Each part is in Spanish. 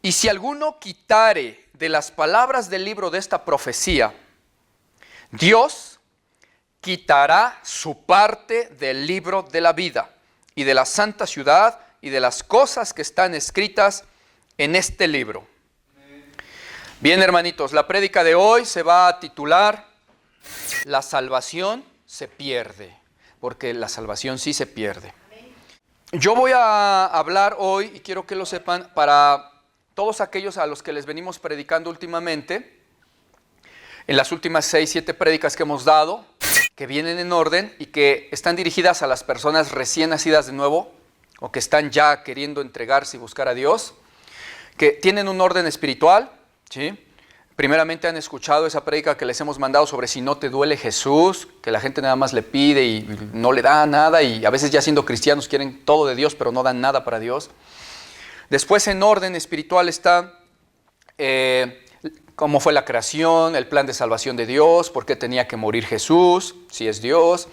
Y si alguno quitare de las palabras del libro de esta profecía, Dios quitará su parte del libro de la vida y de la santa ciudad y de las cosas que están escritas en este libro. Bien, hermanitos, la prédica de hoy se va a titular La salvación se pierde, porque la salvación sí se pierde. Yo voy a hablar hoy, y quiero que lo sepan, para todos aquellos a los que les venimos predicando últimamente, en las últimas 6, 7 prédicas que hemos dado, que vienen en orden y que están dirigidas a las personas recién nacidas de nuevo, o que están ya queriendo entregarse y buscar a Dios, que tienen un orden espiritual, ¿sí? Primeramente han escuchado esa prédica que les hemos mandado sobre si no te duele Jesús, que la gente nada más le pide y no le da nada, y a veces ya siendo cristianos quieren todo de Dios pero no dan nada para Dios. Después en orden espiritual está cómo fue la creación, el plan de salvación de Dios, por qué tenía que morir Jesús, si es Dios,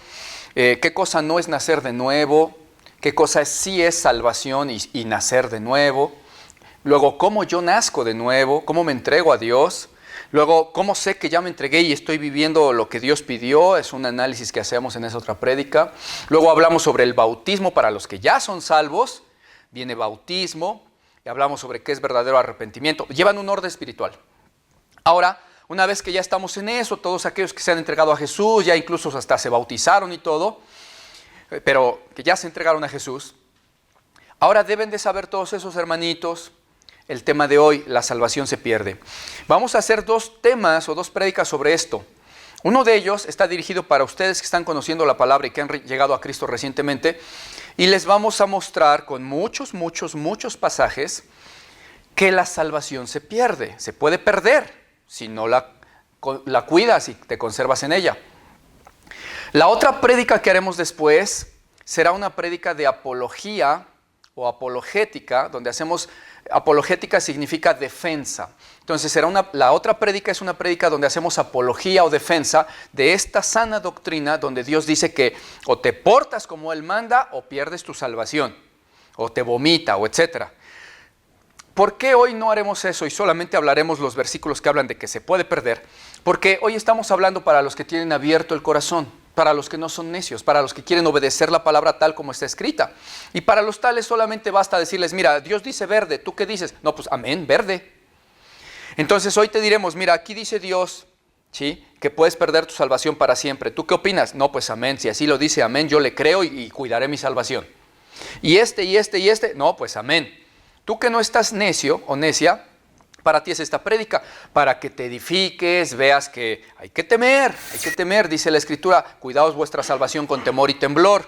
qué cosa no es nacer de nuevo, qué cosa sí es salvación y nacer de nuevo. Luego, cómo yo nazco de nuevo, cómo me entrego a Dios. Luego, cómo sé que ya me entregué y estoy viviendo lo que Dios pidió, es un análisis que hacemos en esa otra prédica. Luego hablamos sobre el bautismo para los que ya son salvos, viene bautismo, y hablamos sobre qué es verdadero arrepentimiento. Llevan un orden espiritual. Ahora, una vez que ya estamos en eso, todos aquellos que se han entregado a Jesús, ya incluso hasta se bautizaron y todo, pero que ya se entregaron a Jesús, ahora deben de saber todos esos hermanitos, el tema de hoy, la salvación se pierde. Vamos a hacer 2 temas o 2 prédicas sobre esto. Uno de ellos está dirigido para ustedes que están conociendo la palabra y que han llegado a Cristo recientemente, y les vamos a mostrar con muchos pasajes que la salvación se pierde, se puede perder si no la cuidas y te conservas en ella. La otra prédica que haremos después será una prédica de apología o apologética, donde hacemos, apologética significa defensa. Entonces la otra prédica es una prédica donde hacemos apología o defensa de esta sana doctrina, donde Dios dice que o te portas como Él manda o pierdes tu salvación, o te vomita, o etcétera. ¿Por qué hoy no haremos eso y solamente hablaremos los versículos que hablan de que se puede perder? Porque hoy estamos hablando para los que tienen abierto el corazón, para los que no son necios, para los que quieren obedecer la palabra tal como está escrita. Y para los tales solamente basta decirles, mira, Dios dice verde, ¿tú qué dices? No, pues amén, verde. Entonces hoy te diremos, mira, aquí dice Dios, ¿sí?, que puedes perder tu salvación para siempre. ¿Tú qué opinas? No, pues amén, si así lo dice, amén, yo le creo y cuidaré mi salvación. Y este, no, pues amén. Tú que no estás necio o necia, para ti es esta prédica, para que te edifiques, veas que hay que temer, dice la Escritura, cuidaos vuestra salvación con temor y temblor.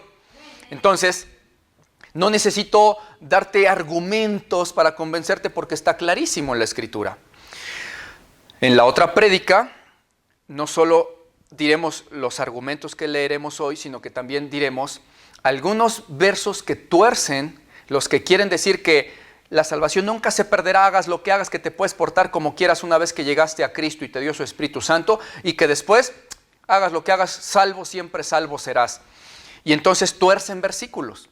Entonces, no necesito darte argumentos para convencerte porque está clarísimo en la Escritura. En la otra prédica, no solo diremos los argumentos que leeremos hoy, sino que también diremos algunos versos que tuercen los que quieren decir que la salvación nunca se perderá, hagas lo que hagas, que te puedes portar como quieras una vez que llegaste a Cristo y te dio su Espíritu Santo, y que después hagas lo que hagas, salvo siempre salvo serás. Y entonces tuercen versículos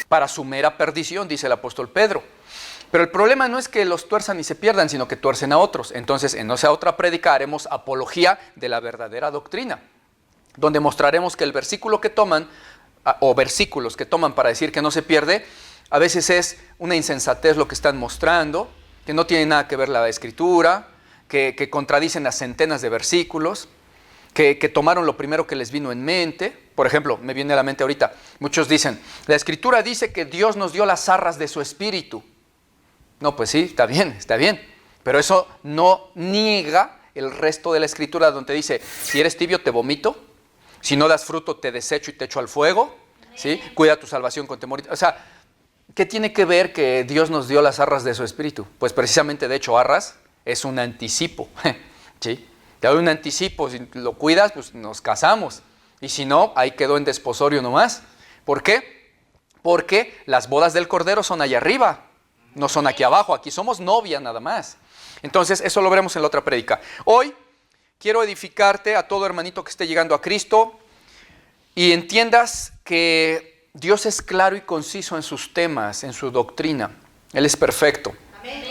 para su mera perdición, dice el apóstol Pedro. Pero el problema no es que los tuerzan y se pierdan, sino que tuercen a otros. Entonces en esa otra prédica haremos apología de la verdadera doctrina, donde mostraremos que el versículo que toman, o versículos que toman para decir que no se pierde, a veces es una insensatez lo que están mostrando, que no tiene nada que ver la Escritura, que contradicen a centenas de versículos, que tomaron lo primero que les vino en mente. Por ejemplo, me viene a la mente ahorita, muchos dicen, la Escritura dice que Dios nos dio las arras de su Espíritu. No, pues sí, está bien, pero eso no niega el resto de la Escritura donde dice, si eres tibio te vomito, si no das fruto te desecho y te echo al fuego, ¿sí? Cuida tu salvación con temor. O sea, ¿qué tiene que ver que Dios nos dio las arras de su Espíritu? Pues precisamente, de hecho, arras es un anticipo, ¿sí? Te doy un anticipo, si lo cuidas, pues nos casamos. Y si no, ahí quedó en desposorio nomás. ¿Por qué? Porque las bodas del Cordero son allá arriba, no son aquí abajo. Aquí somos novia nada más. Entonces, eso lo veremos en la otra prédica. Hoy quiero edificarte a todo hermanito que esté llegando a Cristo y entiendas que Dios es claro y conciso en sus temas, en su doctrina. Él es perfecto. Amén.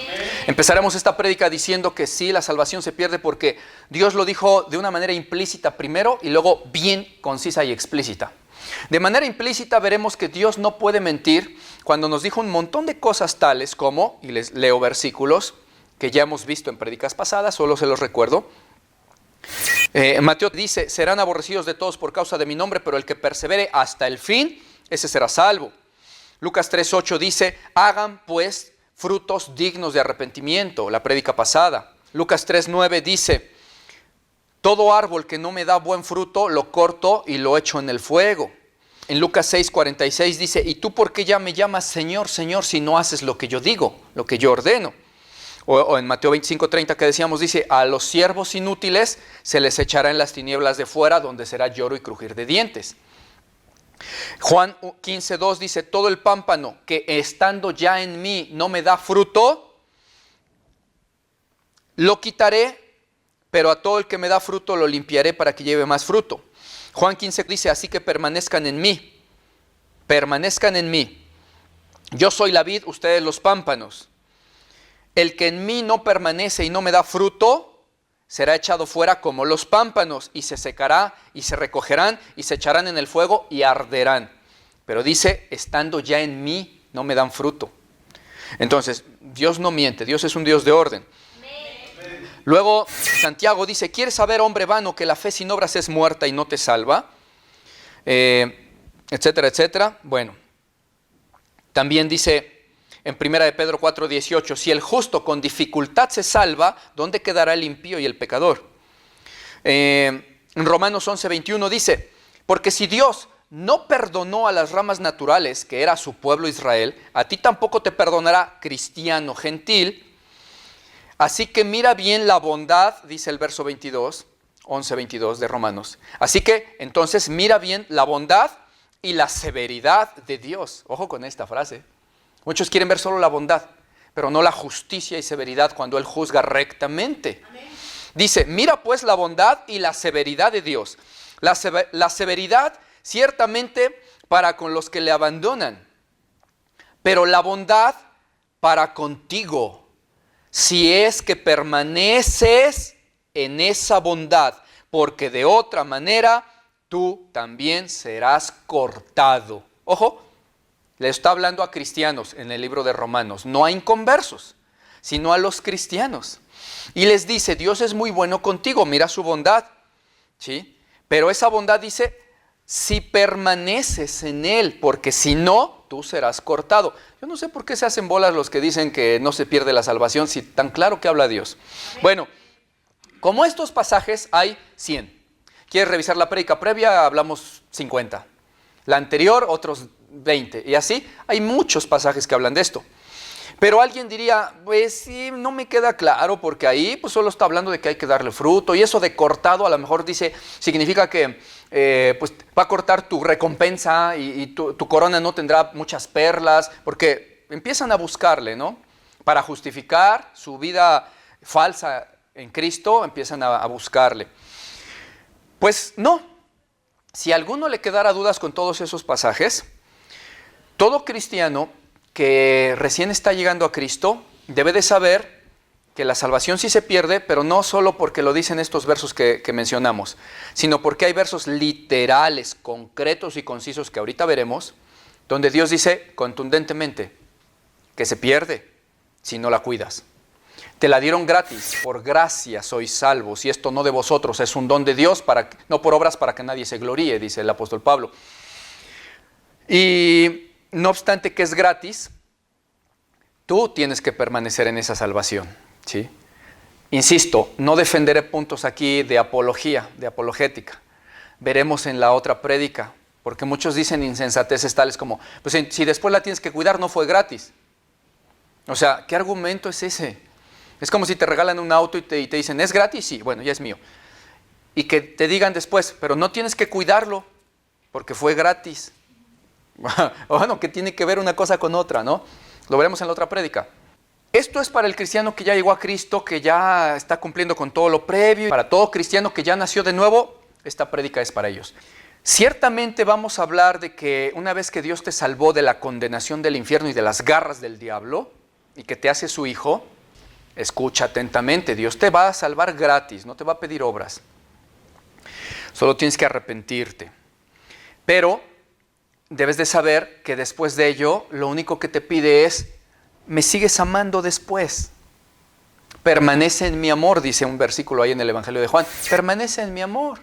Empezaremos esta prédica diciendo que sí, la salvación se pierde porque Dios lo dijo de una manera implícita primero y luego bien concisa y explícita. De manera implícita veremos que Dios no puede mentir cuando nos dijo un montón de cosas tales como, y les leo versículos que ya hemos visto en prédicas pasadas, solo se los recuerdo. Mateo dice, serán aborrecidos de todos por causa de mi nombre, pero el que persevere hasta el fin, ese será salvo. Lucas 3:8 dice, hagan pues frutos dignos de arrepentimiento, la prédica pasada. Lucas 3:9 dice, todo árbol que no me da buen fruto, lo corto y lo echo en el fuego. En Lucas 6:46 dice, ¿y tú por qué ya me llamas Señor, Señor, si no haces lo que yo digo, lo que yo ordeno? O en Mateo 25:30 que decíamos, dice, a los siervos inútiles se les echará en las tinieblas de fuera, donde será lloro y crujir de dientes. Juan 15:2 dice, todo el pámpano que estando ya en mí no me da fruto, lo quitaré, pero a todo el que me da fruto lo limpiaré para que lleve más fruto. Juan 15 dice, así que permanezcan en mí, yo soy la vid, ustedes los pámpanos. El que en mí no permanece y no me da fruto, será echado fuera como los pámpanos, y se secará, y se recogerán, y se echarán en el fuego, y arderán. Pero dice, estando ya en mí, no me dan fruto. Entonces, Dios no miente, Dios es un Dios de orden. Luego, Santiago dice, ¿quieres saber, hombre vano, que la fe sin obras es muerta y no te salva? Etcétera, etcétera. Bueno, también dice en 1 de Pedro 4:18, si el justo con dificultad se salva, ¿dónde quedará el impío y el pecador? En Romanos 11:21 dice, porque si Dios no perdonó a las ramas naturales, que era su pueblo Israel, a ti tampoco te perdonará, cristiano gentil. Así que mira bien la bondad, dice el verso 11:22 de Romanos. Así que entonces mira bien la bondad y la severidad de Dios. Ojo con esta frase. Muchos quieren ver solo la bondad, pero no la justicia y severidad cuando Él juzga rectamente. Amén. Dice, mira pues la bondad y la severidad de Dios. La severidad ciertamente para con los que le abandonan, pero la bondad para contigo, si es que permaneces en esa bondad, porque de otra manera tú también serás cortado. Ojo. Le está hablando a cristianos en el libro de Romanos, no a inconversos, sino a los cristianos. Y les dice, Dios es muy bueno contigo, mira su bondad, ¿sí? Pero esa bondad dice, si permaneces en Él, porque si no, tú serás cortado. Yo no sé por qué se hacen bolas los que dicen que no se pierde la salvación, si tan claro que habla Dios. Bueno, como estos pasajes hay 100. ¿Quieres revisar la prédica previa? Hablamos 50. La anterior, otros 20. Y así, hay muchos pasajes que hablan de esto. Pero alguien diría, pues sí, no me queda claro, porque ahí pues solo está hablando de que hay que darle fruto. Y eso de cortado a lo mejor dice, significa que pues va a cortar tu recompensa y tu corona no tendrá muchas perlas, porque empiezan a buscarle, ¿no? Para justificar su vida falsa en Cristo, empiezan a buscarle. Pues no. Si a alguno le quedara dudas con todos esos pasajes, todo cristiano que recién está llegando a Cristo debe de saber que la salvación sí se pierde, pero no solo porque lo dicen estos versos que mencionamos, sino porque hay versos literales, concretos y concisos que ahorita veremos, donde Dios dice contundentemente que se pierde si no la cuidas. Te la dieron gratis, por gracia sois salvos, y esto no de vosotros, es un don de Dios, no por obras para que nadie se gloríe, dice el apóstol Pablo. Y no obstante que es gratis, tú tienes que permanecer en esa salvación, ¿sí? Insisto, no defenderé puntos aquí de apología, de apologética. Veremos en la otra prédica, porque muchos dicen insensateces tales como, pues si después la tienes que cuidar, no fue gratis. O sea, ¿qué argumento es ese? Es como si te regalan un auto y te dicen, ¿es gratis? Sí, bueno, ya es mío. Y que te digan después, pero no tienes que cuidarlo, porque fue gratis. Bueno, ¿qué tiene que ver una cosa con otra, no? Lo veremos en la otra prédica. Esto es para el cristiano que ya llegó a Cristo, que ya está cumpliendo con todo lo previo. Para todo cristiano que ya nació de nuevo, esta prédica es para ellos. Ciertamente vamos a hablar de que una vez que Dios te salvó de la condenación del infierno y de las garras del diablo, y que te hace su hijo, Escucha atentamente, Dios te va a salvar gratis, no te va a pedir obras. Solo tienes que arrepentirte. Pero debes de saber que después de ello, lo único que te pide es, me sigues amando después. Permanece en mi amor, dice un versículo ahí en el Evangelio de Juan. Permanece en mi amor.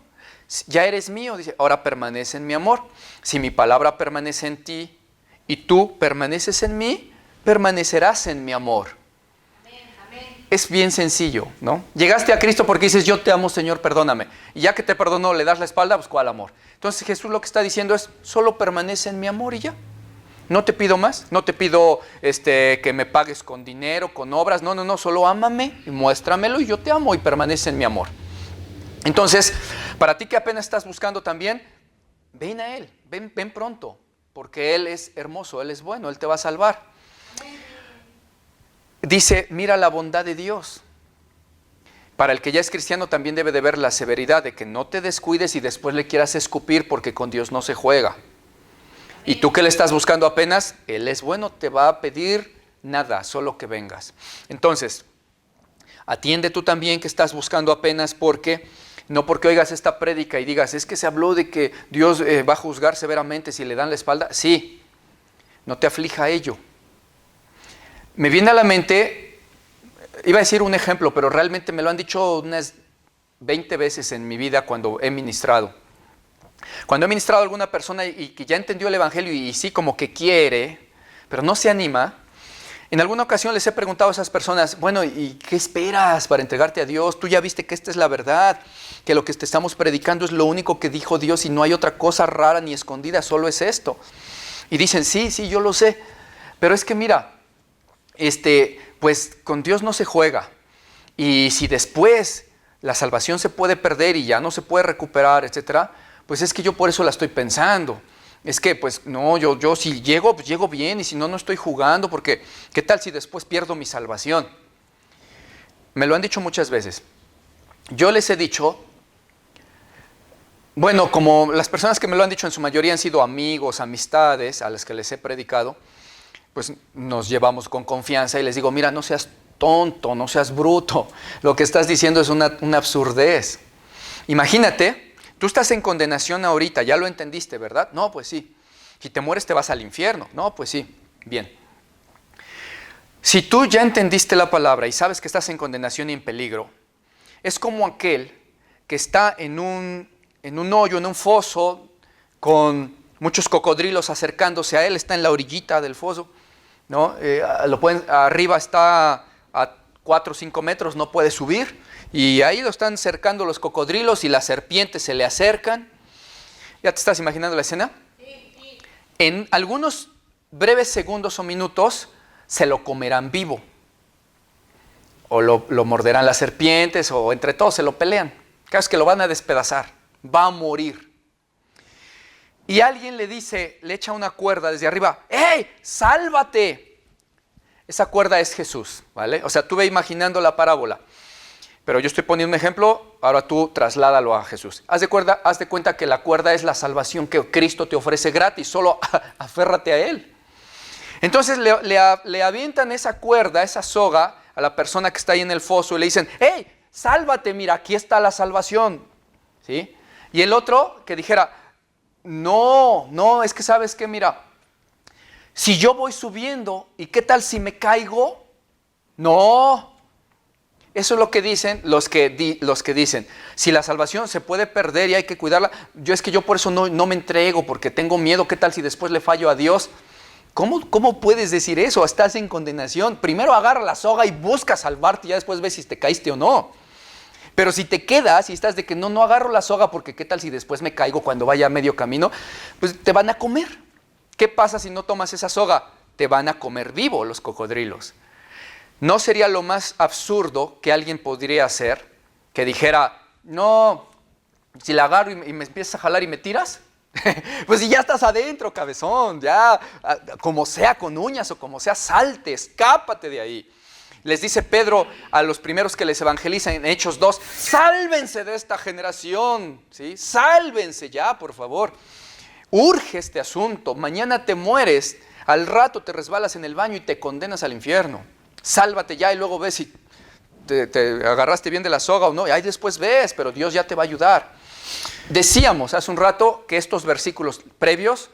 Ya eres mío, dice, ahora permanece en mi amor. Si mi palabra permanece en ti y tú permaneces en mí, permanecerás en mi amor. Amén. Es bien sencillo, ¿no? Llegaste a Cristo porque dices, yo te amo, Señor, perdóname. Y ya que te perdonó, le das la espalda, pues ¿cuál amor? Entonces Jesús lo que está diciendo es, solo permanece en mi amor y ya. No te pido más, no te pido que me pagues con dinero, con obras, no, solo ámame y muéstramelo y yo te amo y permanece en mi amor. Entonces, para ti que apenas estás buscando también, ven a Él, ven pronto, porque Él es hermoso, Él es bueno, Él te va a salvar. Dice, mira la bondad de Dios. Para el que ya es cristiano también debe de ver la severidad de que no te descuides y después le quieras escupir porque con Dios no se juega. Y tú que le estás buscando apenas, Él es bueno, te va a pedir nada, solo que vengas. Entonces, atiende tú también que estás buscando apenas no porque oigas esta prédica y digas, es que se habló de que Dios va a juzgar severamente si le dan la espalda. Sí, no te aflija ello. Me viene a la mente, iba a decir un ejemplo, pero realmente me lo han dicho unas 20 veces en mi vida cuando he ministrado. Cuando he ministrado a alguna persona y que ya entendió el Evangelio y sí como que quiere, pero no se anima, en alguna ocasión les he preguntado a esas personas, bueno, ¿y qué esperas para entregarte a Dios? Tú ya viste que esta es la verdad, que lo que te estamos predicando es lo único que dijo Dios y no hay otra cosa rara ni escondida, solo es esto. Y dicen, sí, yo lo sé, pero es que mira, pues con Dios no se juega. Y si después la salvación se puede perder y ya no se puede recuperar, etcétera, pues es que yo por eso la estoy pensando. Es que pues no, yo si llego, pues llego bien y si no, no estoy jugando porque ¿qué tal si después pierdo mi salvación? Me lo han dicho muchas veces. Yo les he dicho, bueno, como las personas que me lo han dicho en su mayoría han sido amigos, amistades a las que les he predicado, pues nos llevamos con confianza y les digo, mira, no seas tonto, no seas bruto, lo que estás diciendo es una absurdez. Imagínate, tú estás en condenación ahorita, ya lo entendiste, ¿verdad? No, pues sí. Si te mueres te vas al infierno. No, pues sí. Bien. Si tú ya entendiste la palabra y sabes que estás en condenación y en peligro, es como aquel que está en un hoyo, en un foso, con muchos cocodrilos acercándose a él, está en la orillita del foso, ¿no? Arriba está a 4 o 5 metros, no puede subir. Y ahí lo están cercando los cocodrilos y las serpientes se le acercan. ¿Ya te estás imaginando la escena? Sí. En algunos breves segundos o minutos se lo comerán vivo. O lo morderán las serpientes o entre todos se lo pelean. Claro, es que lo van a despedazar. Va a morir. Y alguien le echa una cuerda desde arriba. ¡Ey! ¡Sálvate! Esa cuerda es Jesús, ¿vale? O sea, tú ve imaginando la parábola. Pero yo estoy poniendo un ejemplo, ahora tú trasládalo a Jesús. Haz de cuenta que la cuerda es la salvación que Cristo te ofrece gratis, solo aférrate a Él. Entonces le avientan esa cuerda, esa soga a la persona que está ahí en el foso y le dicen, ¡hey, sálvate, mira, aquí está la salvación! ¿Sí? Y el otro que dijera, no, es que ¿sabes qué? Mira, si yo voy subiendo, ¿y qué tal si me caigo? No. Eso es lo que dicen los que dicen, si la salvación se puede perder y hay que cuidarla, yo por eso no me entrego, porque tengo miedo, ¿qué tal si después le fallo a Dios? ¿Cómo puedes decir eso? Estás en condenación. Primero agarra la soga y busca salvarte y ya después ves si te caíste o no. Pero si te quedas y estás de que no agarro la soga porque ¿qué tal si después me caigo cuando vaya a medio camino? Pues te van a comer. ¿Qué pasa si no tomas esa soga? Te van a comer vivo los cocodrilos. ¿No sería lo más absurdo que alguien podría hacer? Que dijera, no, si la agarro y me empiezas a jalar y me tiras, pues si ya estás adentro, cabezón, ya, como sea, con uñas o como sea, salte, escápate de ahí. Les dice Pedro a los primeros que les evangelizan en Hechos 2, sálvense de esta generación, ¿sí? Sálvense ya, por favor. Urge este asunto, mañana te mueres, al rato te resbalas en el baño y te condenas al infierno. Sálvate ya y luego ves si te agarraste bien de la soga o no, y ahí después ves, pero Dios ya te va a ayudar. Decíamos hace un rato que estos versículos previos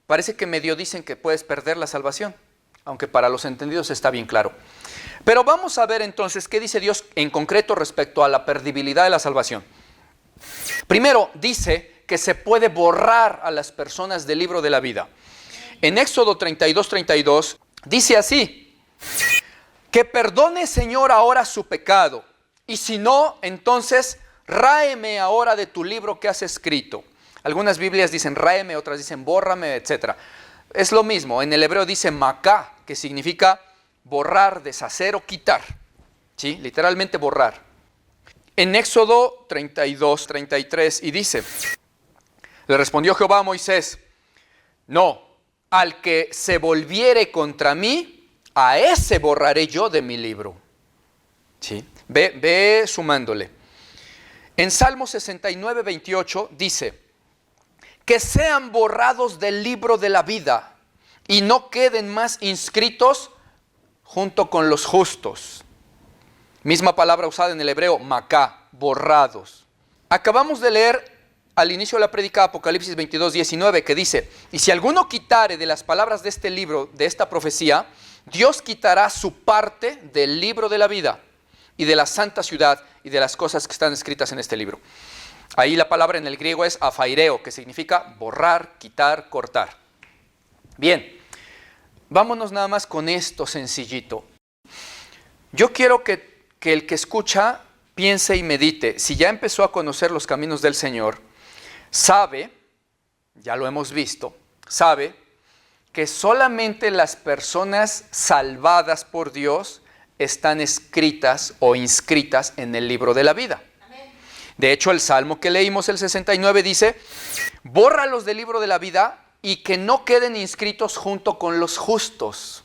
parece que medio dicen que puedes perder la salvación, aunque para los entendidos está bien claro. Pero vamos a ver entonces qué dice Dios en concreto respecto a la perdibilidad de la salvación. Primero, dice que se puede borrar a las personas del libro de la vida. En Éxodo 32:32 dice así: que perdone, Señor, ahora su pecado, y si no, entonces ráeme ahora de tu libro que has escrito. Algunas Biblias dicen ráeme, otras dicen bórrame, etc. Es lo mismo, en el hebreo dice macá, que significa borrar, deshacer o quitar. ¿Sí? Literalmente borrar. En Éxodo 32:33 y dice: le respondió Jehová a Moisés: no, al que se volviere contra mí, a ese borraré yo de mi libro. ¿Sí? Ve sumándole. En Salmo 69:28 dice: que sean borrados del libro de la vida y no queden más inscritos junto con los justos. Misma palabra usada en el hebreo, macá, borrados. Acabamos de leer al inicio de la prédica Apocalipsis 22:19 que dice: y si alguno quitare de las palabras de este libro, de esta profecía, Dios quitará su parte del libro de la vida y de la santa ciudad y de las cosas que están escritas en este libro. Ahí la palabra en el griego es afaireo, que significa borrar, quitar, cortar. Bien, vámonos nada más con esto sencillito. Yo quiero que el que escucha piense y medite. Si ya empezó a conocer los caminos del Señor, sabe, ya lo hemos visto, sabe que solamente las personas salvadas por Dios están escritas o inscritas en el libro de la vida. De hecho, el Salmo que leímos, el 69, dice: bórralos del libro de la vida y que no queden inscritos junto con los justos.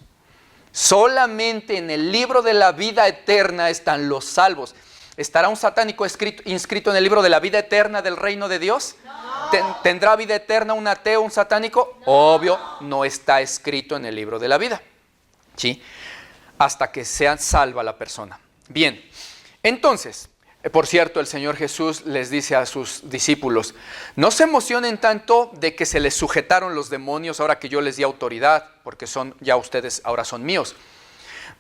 Solamente en el libro de la vida eterna están los salvos. ¿Estará un satánico inscrito en el libro de la vida eterna del reino de Dios? No. ¿Tendrá vida eterna un ateo, un satánico? No. Obvio, no está escrito en el libro de la vida. ¿Sí? Hasta que sea salva la persona. Bien, entonces, por cierto, el Señor Jesús les dice a sus discípulos: no se emocionen tanto de que se les sujetaron los demonios ahora que yo les di autoridad, porque ya ustedes ahora son míos.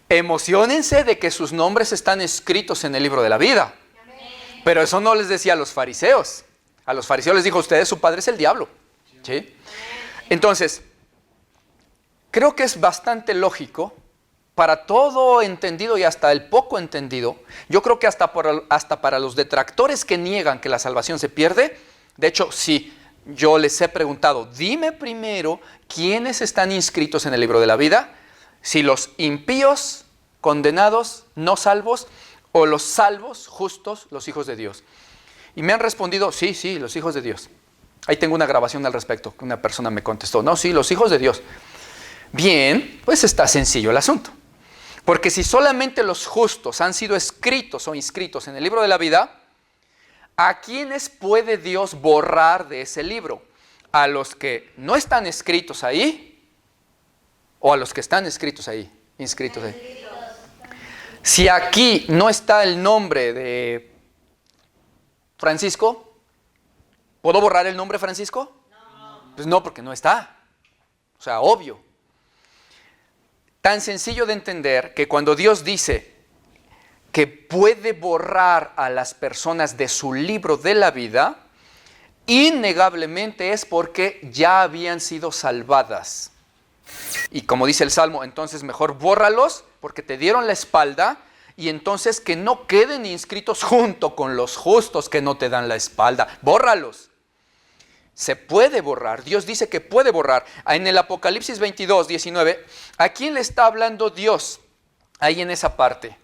Emociónense de que sus nombres están escritos en el libro de la vida. Pero eso no les decía a los fariseos. A los fariseos les dijo: ustedes, su padre es el diablo. ¿Sí? Entonces, creo que es bastante lógico para todo entendido y hasta el poco entendido. Yo creo que hasta para los detractores que niegan que la salvación se pierde. De hecho, sí, yo les he preguntado: dime primero quiénes están inscritos en el libro de la vida. Si los impíos, condenados, no salvos, o los salvos, justos, los hijos de Dios. Y me han respondido: sí, los hijos de Dios. Ahí tengo una grabación al respecto, que una persona me contestó: no, sí, los hijos de Dios. Bien, pues está sencillo el asunto. Porque si solamente los justos han sido escritos o inscritos en el libro de la vida, ¿a quiénes puede Dios borrar de ese libro? ¿A los que no están escritos ahí o a los que están escritos ahí, inscritos ahí? Si aquí no está el nombre de Francisco, ¿puedo borrar el nombre Francisco? No. Pues no, porque no está. O sea, obvio. Tan sencillo de entender que cuando Dios dice que puede borrar a las personas de su libro de la vida, innegablemente es porque ya habían sido salvadas. Y como dice el Salmo, entonces mejor bórralos porque te dieron la espalda, y entonces que no queden inscritos junto con los justos que no te dan la espalda. Bórralos. Se puede borrar. Dios dice que puede borrar. En el Apocalipsis 22:19, ¿a quién le está hablando Dios? Ahí en esa parte.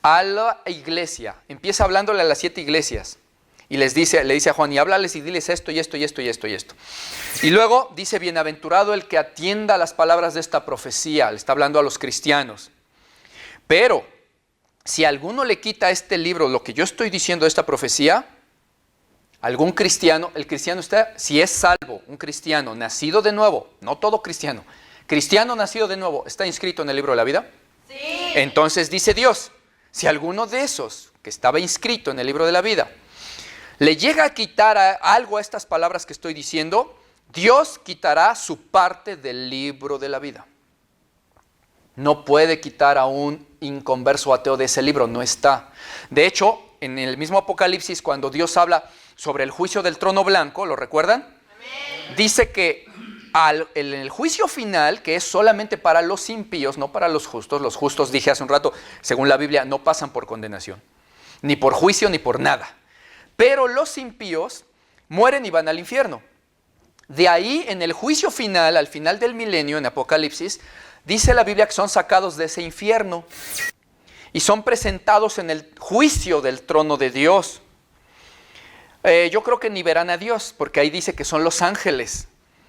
A la iglesia. Empieza hablándole a las 7 iglesias. Y le dice a Juan: y háblales y diles esto y esto y esto y esto y esto. Y luego dice: bienaventurado el que atienda las palabras de esta profecía. Le está hablando a los cristianos. Pero, si alguno le quita a este libro lo que yo estoy diciendo de esta profecía, algún cristiano, el cristiano está, si es salvo, un cristiano nacido de nuevo, no todo cristiano nacido de nuevo, ¿está inscrito en el libro de la vida? Sí. Entonces dice Dios: Si alguno de esos que estaba inscrito en el libro de la vida le llega a quitar algo a estas palabras que estoy diciendo, Dios quitará su parte del libro de la vida. No puede quitar a un inconverso ateo de ese libro, no está. De hecho, en el mismo Apocalipsis, cuando Dios habla sobre el juicio del trono blanco, ¿lo recuerdan? Amén. Dice que en el juicio final, que es solamente para los impíos, no para los justos, dije hace un rato, según la Biblia, no pasan por condenación, ni por juicio, ni por nada. Pero los impíos mueren y van al infierno. De ahí, en el juicio final, al final del milenio, en Apocalipsis, dice la Biblia que son sacados de ese infierno y son presentados en el juicio del trono de Dios. Yo creo que ni verán a Dios, porque ahí dice que son los ángeles.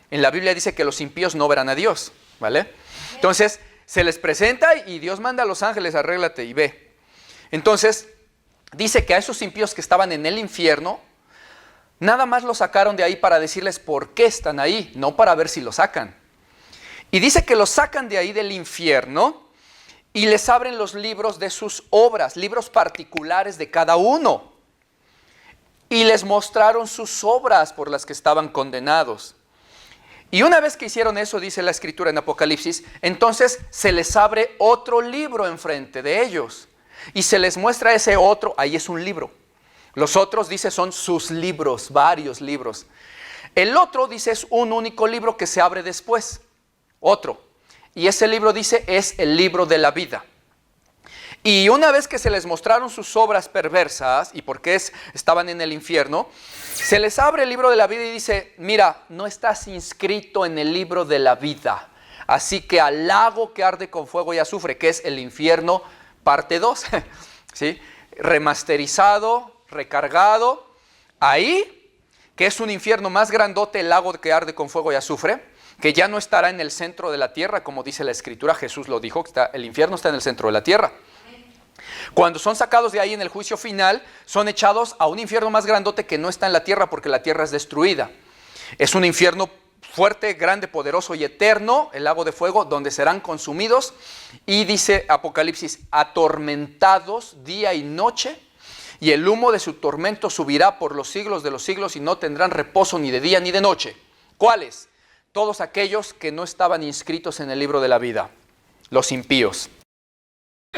En la Biblia dice que los impíos no verán a Dios, ¿vale? Entonces, se les presenta y Dios manda a los ángeles, arréglate y ve. Entonces, dice que a esos impíos que estaban en el infierno, nada más los sacaron de ahí para decirles por qué están ahí, no para ver si los sacan. Y dice que los sacan de ahí del infierno y les abren los libros de sus obras, libros particulares de cada uno. Y les mostraron sus obras por las que estaban condenados. Y una vez que hicieron eso, dice la Escritura en Apocalipsis, entonces se les abre otro libro enfrente de ellos. Y se les muestra ese otro, ahí es un libro. Los otros, dice, son sus libros, varios libros. El otro, dice, es un único libro que se abre después. Otro. Y ese libro, dice, es el libro de la vida. Y una vez que se les mostraron sus obras perversas y por qué estaban en el infierno, se les abre el libro de la vida y dice, mira, no estás inscrito en el libro de la vida. Así que al lago que arde con fuego y azufre, que es el infierno, parte 2, ¿sí? Remasterizado, recargado, ahí, que es un infierno más grandote, el lago que arde con fuego y azufre, que ya no estará en el centro de la tierra, como dice la Escritura, Jesús lo dijo, que el infierno está en el centro de la tierra. Cuando son sacados de ahí en el juicio final, son echados a un infierno más grandote que no está en la tierra porque la tierra es destruida. Es un infierno fuerte, grande, poderoso y eterno, el lago de fuego, donde serán consumidos. Y dice Apocalipsis, atormentados día y noche, y el humo de su tormento subirá por los siglos de los siglos y no tendrán reposo ni de día ni de noche. ¿Cuáles? Todos aquellos que no estaban inscritos en el libro de la vida, los impíos.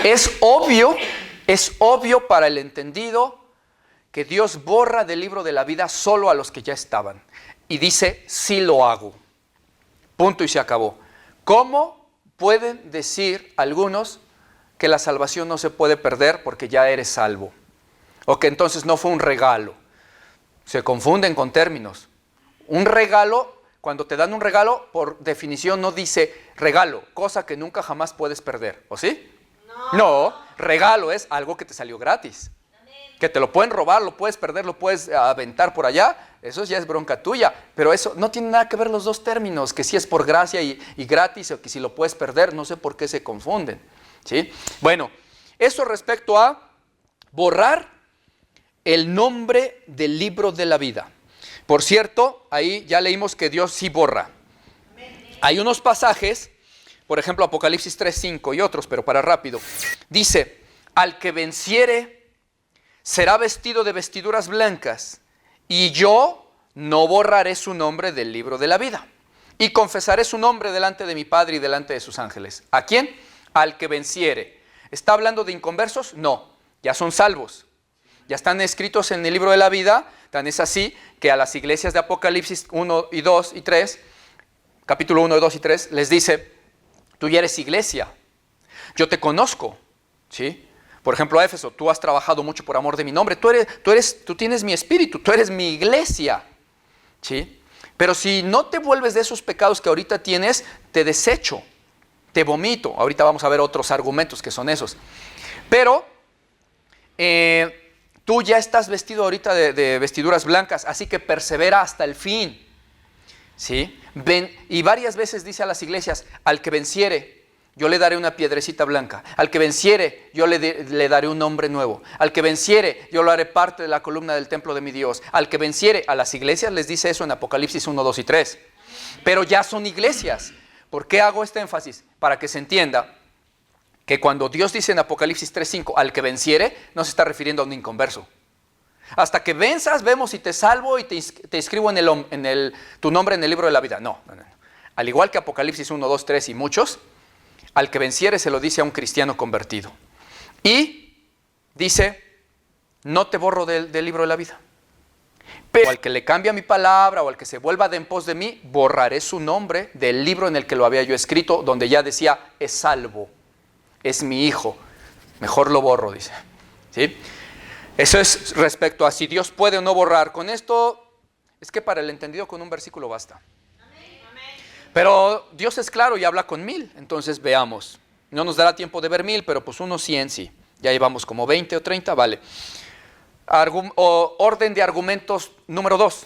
Es obvio para el entendido que Dios borra del libro de la vida solo a los que ya estaban. Y dice, sí lo hago. Punto y se acabó. ¿Cómo pueden decir algunos que la salvación no se puede perder porque ya eres salvo? O que entonces no fue un regalo. Se confunden con términos. Un regalo, cuando te dan un regalo, por definición no dice regalo, cosa que nunca jamás puedes perder. ¿O sí? No, regalo es algo que te salió gratis. Que te lo pueden robar, lo puedes perder, lo puedes aventar por allá, eso ya es bronca tuya. Pero eso no tiene nada que ver los dos términos, que si es por gracia y gratis, o que si lo puedes perder, no sé por qué se confunden. ¿Sí? Bueno, eso respecto a borrar el nombre del libro de la vida. Por cierto, ahí ya leímos que Dios sí borra. Hay unos pasajes, por ejemplo, Apocalipsis 3:5 y otros, pero para rápido. Dice, al que venciere será vestido de vestiduras blancas, y yo no borraré su nombre del libro de la vida, y confesaré su nombre delante de mi Padre y delante de sus ángeles. ¿A quién? Al que venciere. ¿Está hablando de inconversos? No, ya son salvos. Ya están escritos en el libro de la vida. Tan es así que a las iglesias de Apocalipsis 1 y 2 y 3, capítulo 1, 2 y 3, les dice, tú ya eres iglesia, yo te conozco, ¿sí? Por ejemplo, a Éfeso, tú has trabajado mucho por amor de mi nombre, tú tienes mi espíritu, tú eres mi iglesia, ¿sí? Pero si no te vuelves de esos pecados que ahorita tienes, te desecho, te vomito. Ahorita vamos a ver otros argumentos que son esos. Pero tú ya estás vestido ahorita de vestiduras blancas, así que persevera hasta el fin, ¿sí? Y varias veces dice a las iglesias, al que venciere, yo le daré una piedrecita blanca. Al que venciere, yo le daré un nombre nuevo. Al que venciere, yo lo haré parte de la columna del templo de mi Dios. Al que venciere, a las iglesias les dice eso en Apocalipsis 1, 2 y 3. Pero ya son iglesias. ¿Por qué hago este énfasis? Para que se entienda que cuando Dios dice en Apocalipsis 3:5, al que venciere, no se está refiriendo a un inconverso. Hasta que venzas, vemos si te salvo y te inscribo tu nombre en el libro de la vida. No. Al igual que Apocalipsis 1, 2, 3 y muchos, al que venciere se lo dice a un cristiano convertido. Y dice, no te borro del libro de la vida. Pero al que le cambia mi palabra o al que se vuelva de en pos de mí, borraré su nombre del libro en el que lo había yo escrito, donde ya decía, es salvo, es mi hijo. Mejor lo borro, dice. ¿Sí? Eso es respecto a si Dios puede o no borrar. Con esto, es que para el entendido con un versículo basta. Pero Dios es claro y habla con 1000. Entonces veamos. No nos dará tiempo de ver 1000, pero pues unos 100 sí. Ya llevamos como 20 o 30, vale. Orden de argumentos número 2.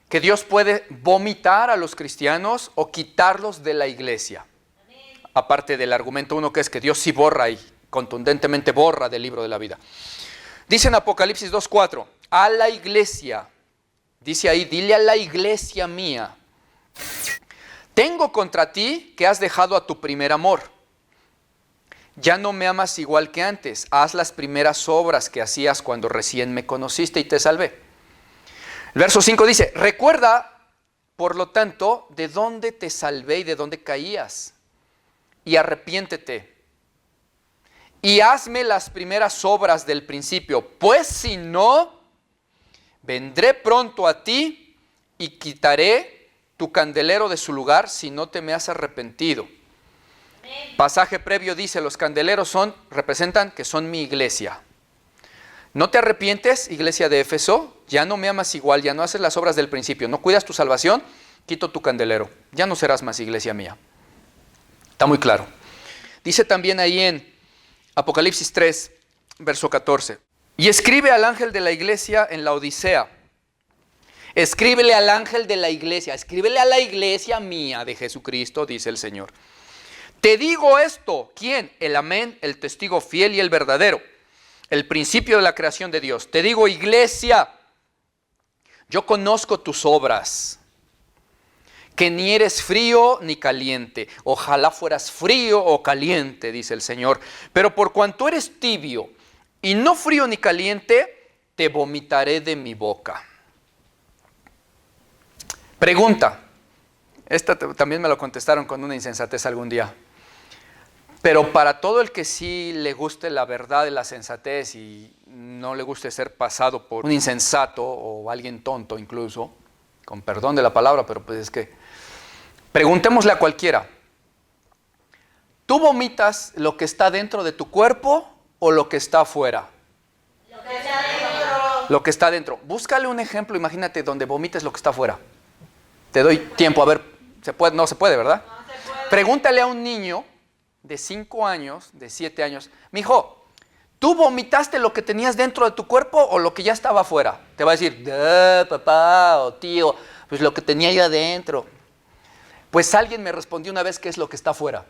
Que Dios puede vomitar a los cristianos o quitarlos de la iglesia. Aparte del argumento 1, que es que Dios sí borra y contundentemente borra del libro de la vida. Dice en Apocalipsis 2:4, a la iglesia, dice ahí, dile a la iglesia mía, tengo contra ti que has dejado a tu primer amor. Ya no me amas igual que antes, haz las primeras obras que hacías cuando recién me conociste y te salvé. El verso 5 dice, recuerda, por lo tanto, de dónde te salvé y de dónde caías, y arrepiéntete. Y hazme las primeras obras del principio, pues si no, vendré pronto a ti y quitaré tu candelero de su lugar si no te me has arrepentido. Pasaje previo dice, los candeleros representan que son mi iglesia. No te arrepientes, iglesia de Éfeso, ya no me amas igual, ya no haces las obras del principio, no cuidas tu salvación, quito tu candelero, ya no serás más iglesia mía. Está muy claro. Dice también ahí en Apocalipsis 3, verso 14. Y escribe al ángel de la iglesia en la Odisea. Escríbele al ángel de la iglesia, escríbele a la iglesia mía de Jesucristo, dice el Señor. Te digo esto, ¿quién? El amén, el testigo fiel y el verdadero, el principio de la creación de Dios. Te digo, iglesia, yo conozco tus obras, que ni eres frío ni caliente. Ojalá fueras frío o caliente, dice el Señor. Pero por cuanto eres tibio y no frío ni caliente, te vomitaré de mi boca. Pregunta. Esta también me lo contestaron con una insensatez algún día. Pero para todo el que sí le guste la verdad y la sensatez y no le guste ser pasado por un insensato o alguien tonto incluso, con perdón de la palabra, pero pues es que preguntémosle a cualquiera, ¿tú vomitas lo que está dentro de tu cuerpo o lo que está afuera? Lo que está dentro. Lo que está dentro. Búscale un ejemplo, imagínate, donde vomites lo que está afuera. Te doy tiempo, a ver, ¿se puede? No se puede, ¿verdad? No se puede. Pregúntale a un niño de 5 años, de 7 años, mijo, ¿tú vomitaste lo que tenías dentro de tu cuerpo o lo que ya estaba afuera? Te va a decir, papá o tío, pues lo que tenía yo adentro. Pues alguien me respondió una vez que es lo que está afuera.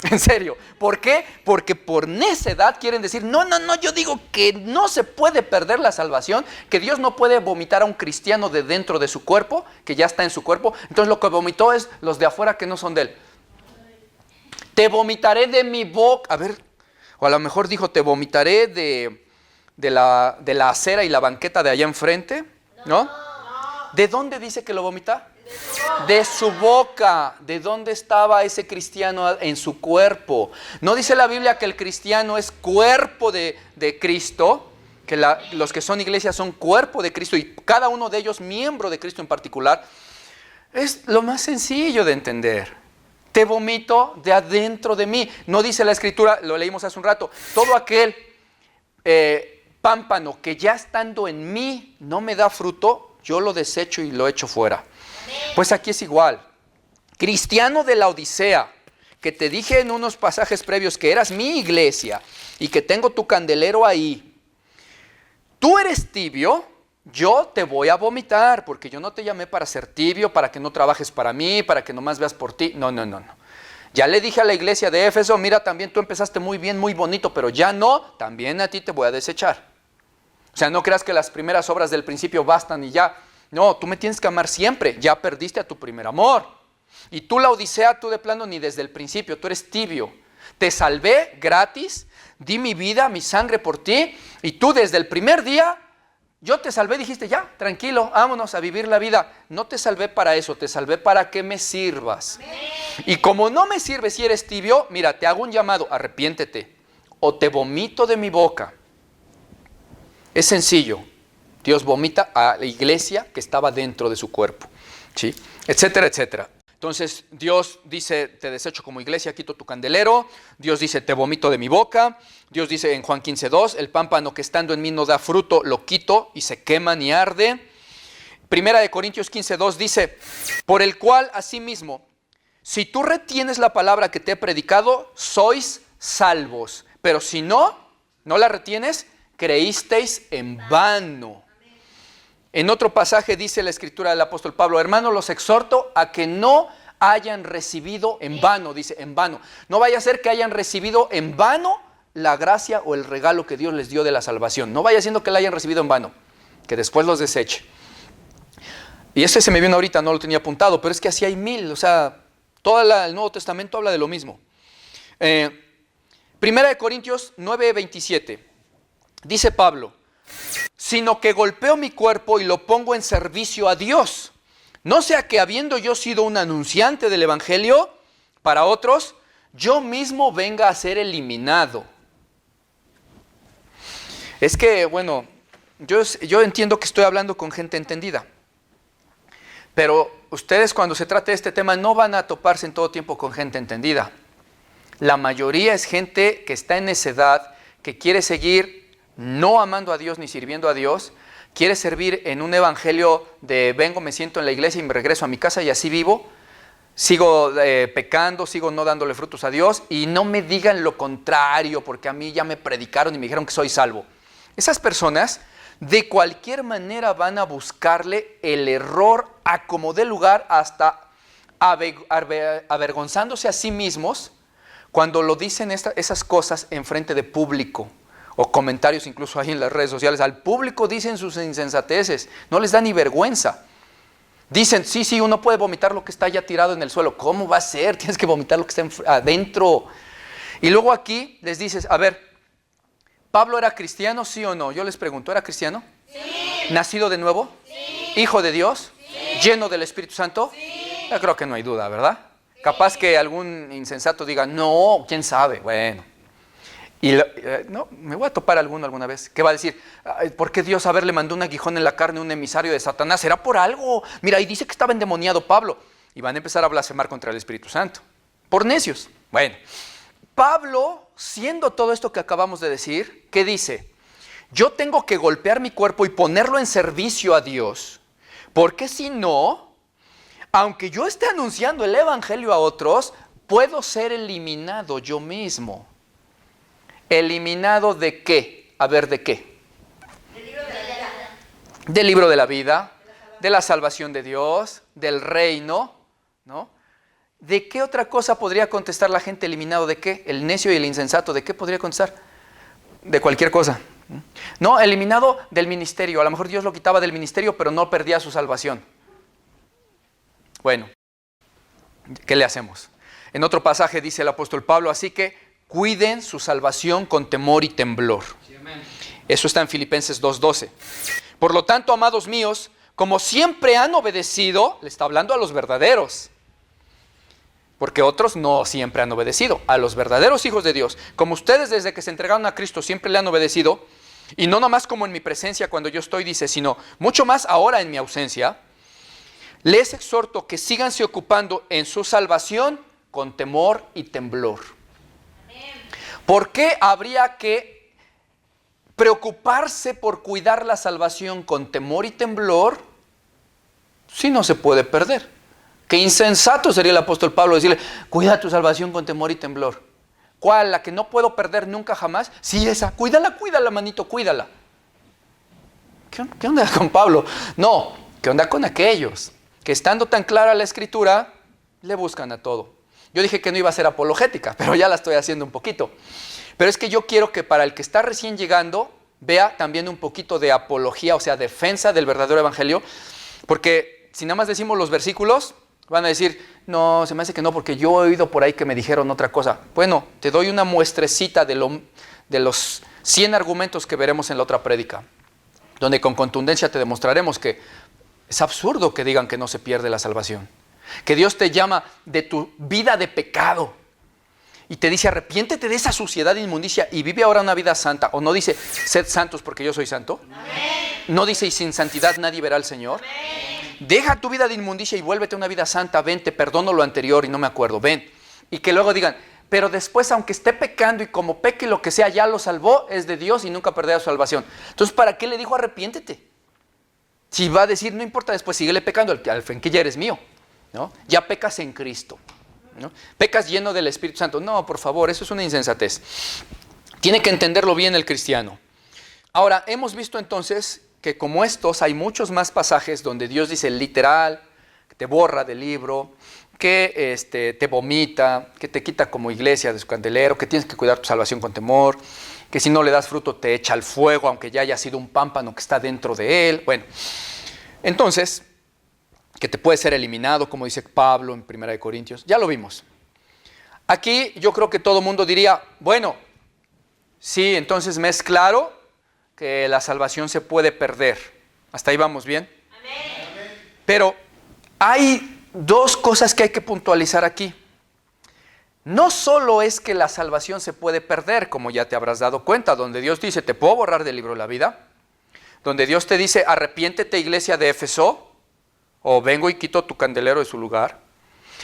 En serio. ¿Por qué? Porque por necedad quieren decir, no, yo digo que no se puede perder la salvación, que Dios no puede vomitar a un cristiano de dentro de su cuerpo, que ya está en su cuerpo. Entonces lo que vomitó es los de afuera que no son de él. Te vomitaré de mi boca. A ver, o a lo mejor dijo, te vomitaré de la acera y la banqueta de allá enfrente. ¿No? ¿De dónde dice que lo vomita? De su boca. ¿De dónde estaba ese cristiano en su cuerpo? ¿No dice la Biblia que el cristiano es cuerpo de Cristo? Que los que son iglesias son cuerpo de Cristo y cada uno de ellos miembro de Cristo en particular. Es lo más sencillo de entender. Te vomito de adentro de mí. No dice la Escritura, lo leímos hace un rato, todo aquel pámpano que ya estando en mí no me da fruto, yo lo desecho y lo echo fuera. Pues aquí es igual. Cristiano de la Odisea, que te dije en unos pasajes previos que eras mi iglesia y que tengo tu candelero ahí. Tú eres tibio, yo te voy a vomitar, porque yo no te llamé para ser tibio, para que no trabajes para mí, para que nomás veas por ti. No. Ya le dije a la iglesia de Éfeso, mira, también tú empezaste muy bien, muy bonito, pero ya no, también a ti te voy a desechar. O sea, no creas que las primeras obras del principio bastan y ya. No, tú me tienes que amar siempre, ya perdiste a tu primer amor. Y tú la Odisea, tú de plano ni desde el principio, tú eres tibio. Te salvé gratis, di mi vida, mi sangre por ti, y tú desde el primer día, yo te salvé, dijiste, ya, tranquilo, vámonos a vivir la vida. No te salvé para eso, te salvé para que me sirvas. Amén. Y como no me sirves y eres tibio, mira, te hago un llamado, arrepiéntete, o te vomito de mi boca. Es sencillo. Dios vomita a la iglesia que estaba dentro de su cuerpo, ¿sí? Etcétera, etcétera. Entonces Dios dice, te desecho como iglesia, quito tu candelero. Dios dice, te vomito de mi boca. Dios dice en Juan 15:2, el pámpano que estando en mí no da fruto, lo quito y se quema ni arde. Primera de Corintios 15:2 dice, por el cual asimismo, si tú retienes la palabra que te he predicado, sois salvos. Pero si no la retienes, creísteis en vano. En otro pasaje dice la escritura del apóstol Pablo, hermanos, los exhorto a que no hayan recibido en vano, dice en vano. No vaya a ser que hayan recibido en vano la gracia o el regalo que Dios les dio de la salvación. No vaya siendo que la hayan recibido en vano, que después los deseche. Y ese se me vino ahorita, no lo tenía apuntado, pero es que así hay mil, o sea, todo el Nuevo Testamento habla de lo mismo. Primera de Corintios 9:27, dice Pablo, sino que golpeo mi cuerpo y lo pongo en servicio a Dios. No sea que habiendo yo sido un anunciante del evangelio para otros, yo mismo venga a ser eliminado. Es que, bueno, yo entiendo que estoy hablando con gente entendida. Pero ustedes cuando se trate de este tema no van a toparse en todo tiempo con gente entendida. La mayoría es gente que está en necedad, que quiere seguir no amando a Dios ni sirviendo a Dios, quiere servir en un evangelio de vengo, me siento en la iglesia y me regreso a mi casa y así vivo, sigo pecando, sigo no dándole frutos a Dios y no me digan lo contrario porque a mí ya me predicaron y me dijeron que soy salvo. Esas personas de cualquier manera van a buscarle el error a como dé lugar hasta avergonzándose a sí mismos cuando lo dicen esas cosas en frente de público. O comentarios incluso ahí en las redes sociales. Al público dicen sus insensateces. No les da ni vergüenza. Dicen, sí, uno puede vomitar lo que está ya tirado en el suelo. ¿Cómo va a ser? Tienes que vomitar lo que está adentro. Y luego aquí les dices, a ver, ¿Pablo era cristiano, sí o no? Yo les pregunto, ¿era cristiano? Sí. ¿Nacido de nuevo? Sí. ¿Hijo de Dios? Sí. ¿Lleno del Espíritu Santo? Sí. Yo creo que no hay duda, ¿verdad? Sí. Capaz que algún insensato diga, no, quién sabe, bueno. Y no, me voy a topar alguna vez que va a decir, ¿por qué Dios le mandó un aguijón en la carne, un emisario de Satanás? ¿Será por algo? Mira, ahí dice que estaba endemoniado Pablo. Y van a empezar a blasfemar contra el Espíritu Santo. Por necios. Bueno, Pablo, siendo todo esto que acabamos de decir, ¿qué dice? Yo tengo que golpear mi cuerpo y ponerlo en servicio a Dios. Porque si no, aunque yo esté anunciando el evangelio a otros, puedo ser eliminado yo mismo. ¿Eliminado de qué? A ver, ¿de qué? Del libro de la vida. Del libro de la vida, de la salvación de Dios, del reino, ¿no? ¿De qué otra cosa podría contestar la gente eliminado? ¿De qué? El necio y el insensato, ¿de qué podría contestar? De cualquier cosa. No, eliminado del ministerio. A lo mejor Dios lo quitaba del ministerio, pero no perdía su salvación. Bueno, ¿qué le hacemos? En otro pasaje dice el apóstol Pablo, así que cuiden su salvación con temor y temblor. Sí, eso está en Filipenses 2:12. Por lo tanto, amados míos, como siempre han obedecido, le está hablando a los verdaderos, porque otros no siempre han obedecido, a los verdaderos hijos de Dios. Como ustedes desde que se entregaron a Cristo siempre le han obedecido, y no nomás como en mi presencia cuando yo estoy, dice, sino mucho más ahora en mi ausencia, les exhorto que síganse ocupando en su salvación con temor y temblor. ¿Por qué habría que preocuparse por cuidar la salvación con temor y temblor si no se puede perder? Qué insensato sería el apóstol Pablo decirle, cuida tu salvación con temor y temblor. ¿Cuál? ¿La que no puedo perder nunca jamás? Sí, esa. Cuídala, manito, cuídala. ¿Qué onda con Pablo? No, ¿qué onda con aquellos que estando tan clara la Escritura, le buscan a todo? Yo dije que no iba a ser apologética, pero ya la estoy haciendo un poquito. Pero es que yo quiero que para el que está recién llegando, vea también un poquito de apología, o sea, defensa del verdadero evangelio. Porque si nada más decimos los versículos, Van a decir, no, se me hace que no, porque yo he oído por ahí que me dijeron otra cosa. Bueno, te doy una muestrecita de los 100 argumentos que veremos en la otra prédica, donde con contundencia te demostraremos que es absurdo que digan que no se pierde la salvación. Que Dios te llama de tu vida de pecado y te dice, arrepiéntete de esa suciedad e inmundicia y vive ahora una vida santa. O no dice, sed santos porque yo soy santo. Amén. No dice, y sin santidad nadie verá al Señor. Amén. Deja tu vida de inmundicia y vuélvete a una vida santa. Ven, te perdono lo anterior y no me acuerdo. Ven. Y que luego digan, pero después, aunque esté pecando y como peque lo que sea, ya lo salvó, es de Dios y nunca perderá su salvación. Entonces, ¿para qué le dijo arrepiéntete? Si va a decir, no importa, después síguele pecando, al fin que ya eres mío, ¿no? Ya pecas en Cristo, ¿no? Pecas lleno del Espíritu Santo. No, por favor, eso es una insensatez. Tiene que entenderlo bien el cristiano. Ahora, hemos visto entonces que como estos hay muchos más pasajes donde Dios dice literal, que te borra del libro, que te vomita, que te quita como iglesia de su candelero, que tienes que cuidar tu salvación con temor, que si no le das fruto te echa al fuego, aunque ya haya sido un pámpano que está dentro de él. Bueno, entonces, que te puede ser eliminado, como dice Pablo en 1 Corintios, ya lo vimos. Aquí yo creo que todo mundo diría, bueno, sí, entonces me es claro que la salvación se puede perder. ¿Hasta ahí vamos bien? Amén. Pero hay dos cosas que hay que puntualizar aquí. No solo es que la salvación se puede perder, como ya te habrás dado cuenta, donde Dios dice, te puedo borrar del libro de la vida, donde Dios te dice, arrepiéntete, iglesia de Éfeso, o vengo y quito tu candelero de su lugar.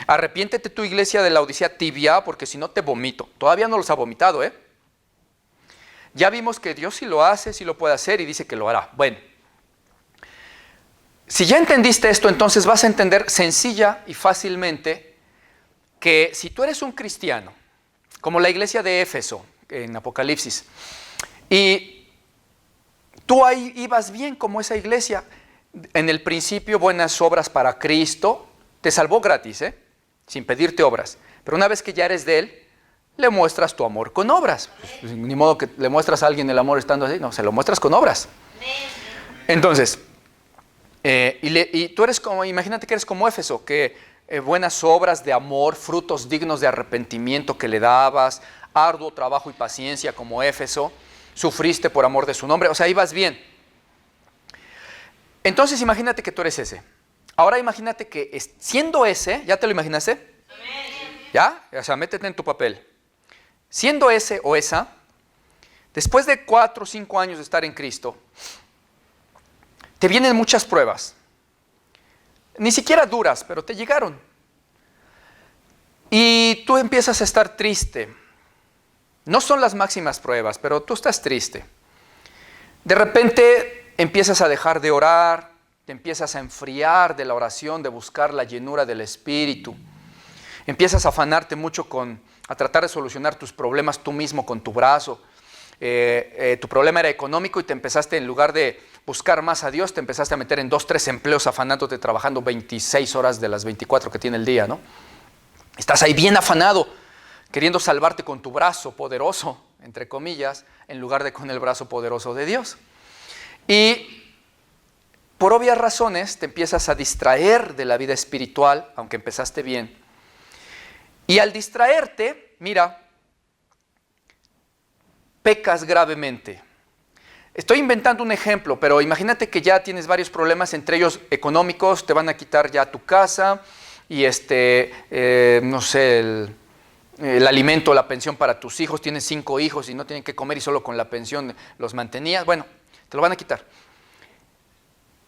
Arrepiéntete, tu iglesia de la Odisea tibia, porque si no te vomito. Todavía no los ha vomitado, ¿eh? Ya vimos que Dios sí lo hace, sí lo puede hacer y dice que lo hará. Bueno, si ya entendiste esto, entonces vas a entender sencilla y fácilmente que si tú eres un cristiano, como la iglesia de Éfeso en Apocalipsis, y tú ahí ibas bien como esa iglesia, en el principio buenas obras para Cristo, te salvó gratis, sin pedirte obras, pero una vez que ya eres de Él, le muestras tu amor con obras. Pues, ni modo que le muestras a alguien el amor estando así, no, se lo muestras con obras. Entonces, y tú eres como, imagínate que eres como Éfeso, que buenas obras de amor, frutos dignos de arrepentimiento que le dabas, arduo trabajo y paciencia como Éfeso, sufriste por amor de su nombre, o sea, ibas bien. Entonces imagínate que tú eres ese. Ahora imagínate que siendo ese, ¿ya te lo imaginaste? ¿Ya? O sea, métete en tu papel. Siendo ese o esa, después de 4 o 5 años de estar en Cristo, te vienen muchas pruebas. Ni siquiera duras, pero te llegaron. Y tú empiezas a estar triste. No son las máximas pruebas, pero tú estás triste. De repente empiezas a dejar de orar, te empiezas a enfriar de la oración, de buscar la llenura del Espíritu. Empiezas a afanarte mucho a tratar de solucionar tus problemas tú mismo con tu brazo. Tu problema era económico y te empezaste, en lugar de buscar más a Dios, te empezaste a meter en 2, 3 empleos afanándote, trabajando 26 horas de las 24 que tiene el día, ¿no? Estás ahí bien afanado, queriendo salvarte con tu brazo poderoso, entre comillas, en lugar de con el brazo poderoso de Dios. Y por obvias razones te empiezas a distraer de la vida espiritual, aunque empezaste bien. Y al distraerte, mira, pecas gravemente. Estoy inventando un ejemplo, pero imagínate que ya tienes varios problemas, entre ellos económicos, te van a quitar ya tu casa y no sé, el alimento, la pensión para tus hijos. Tienes 5 hijos y no tienen que comer y solo con la pensión los mantenías. Bueno, te lo van a quitar.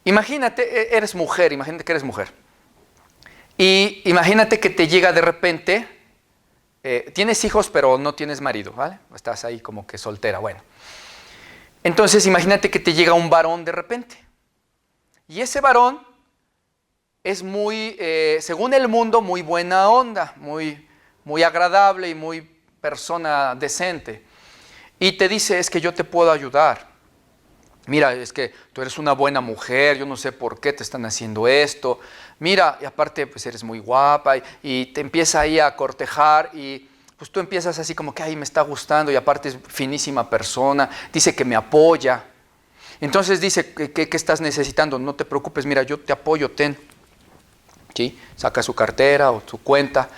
Imagínate, eres mujer, imagínate que eres mujer. Y imagínate que te llega de repente, tienes hijos pero no tienes marido, ¿vale? Estás ahí como que soltera, bueno. Entonces imagínate que te llega un varón de repente. Y ese varón es muy, según el mundo, muy buena onda, muy agradable y muy persona decente. Y te dice, es que yo te puedo ayudar. Mira, es que tú eres una buena mujer, yo no sé por qué te están haciendo esto. Mira, y aparte pues eres muy guapa y te empieza ahí a cortejar y pues tú empiezas así como que, ay, me está gustando y aparte es finísima persona, dice que me apoya. Entonces dice, ¿qué estás necesitando? No te preocupes, mira, yo te apoyo, ten. ¿sí? Saca su cartera o su cuenta,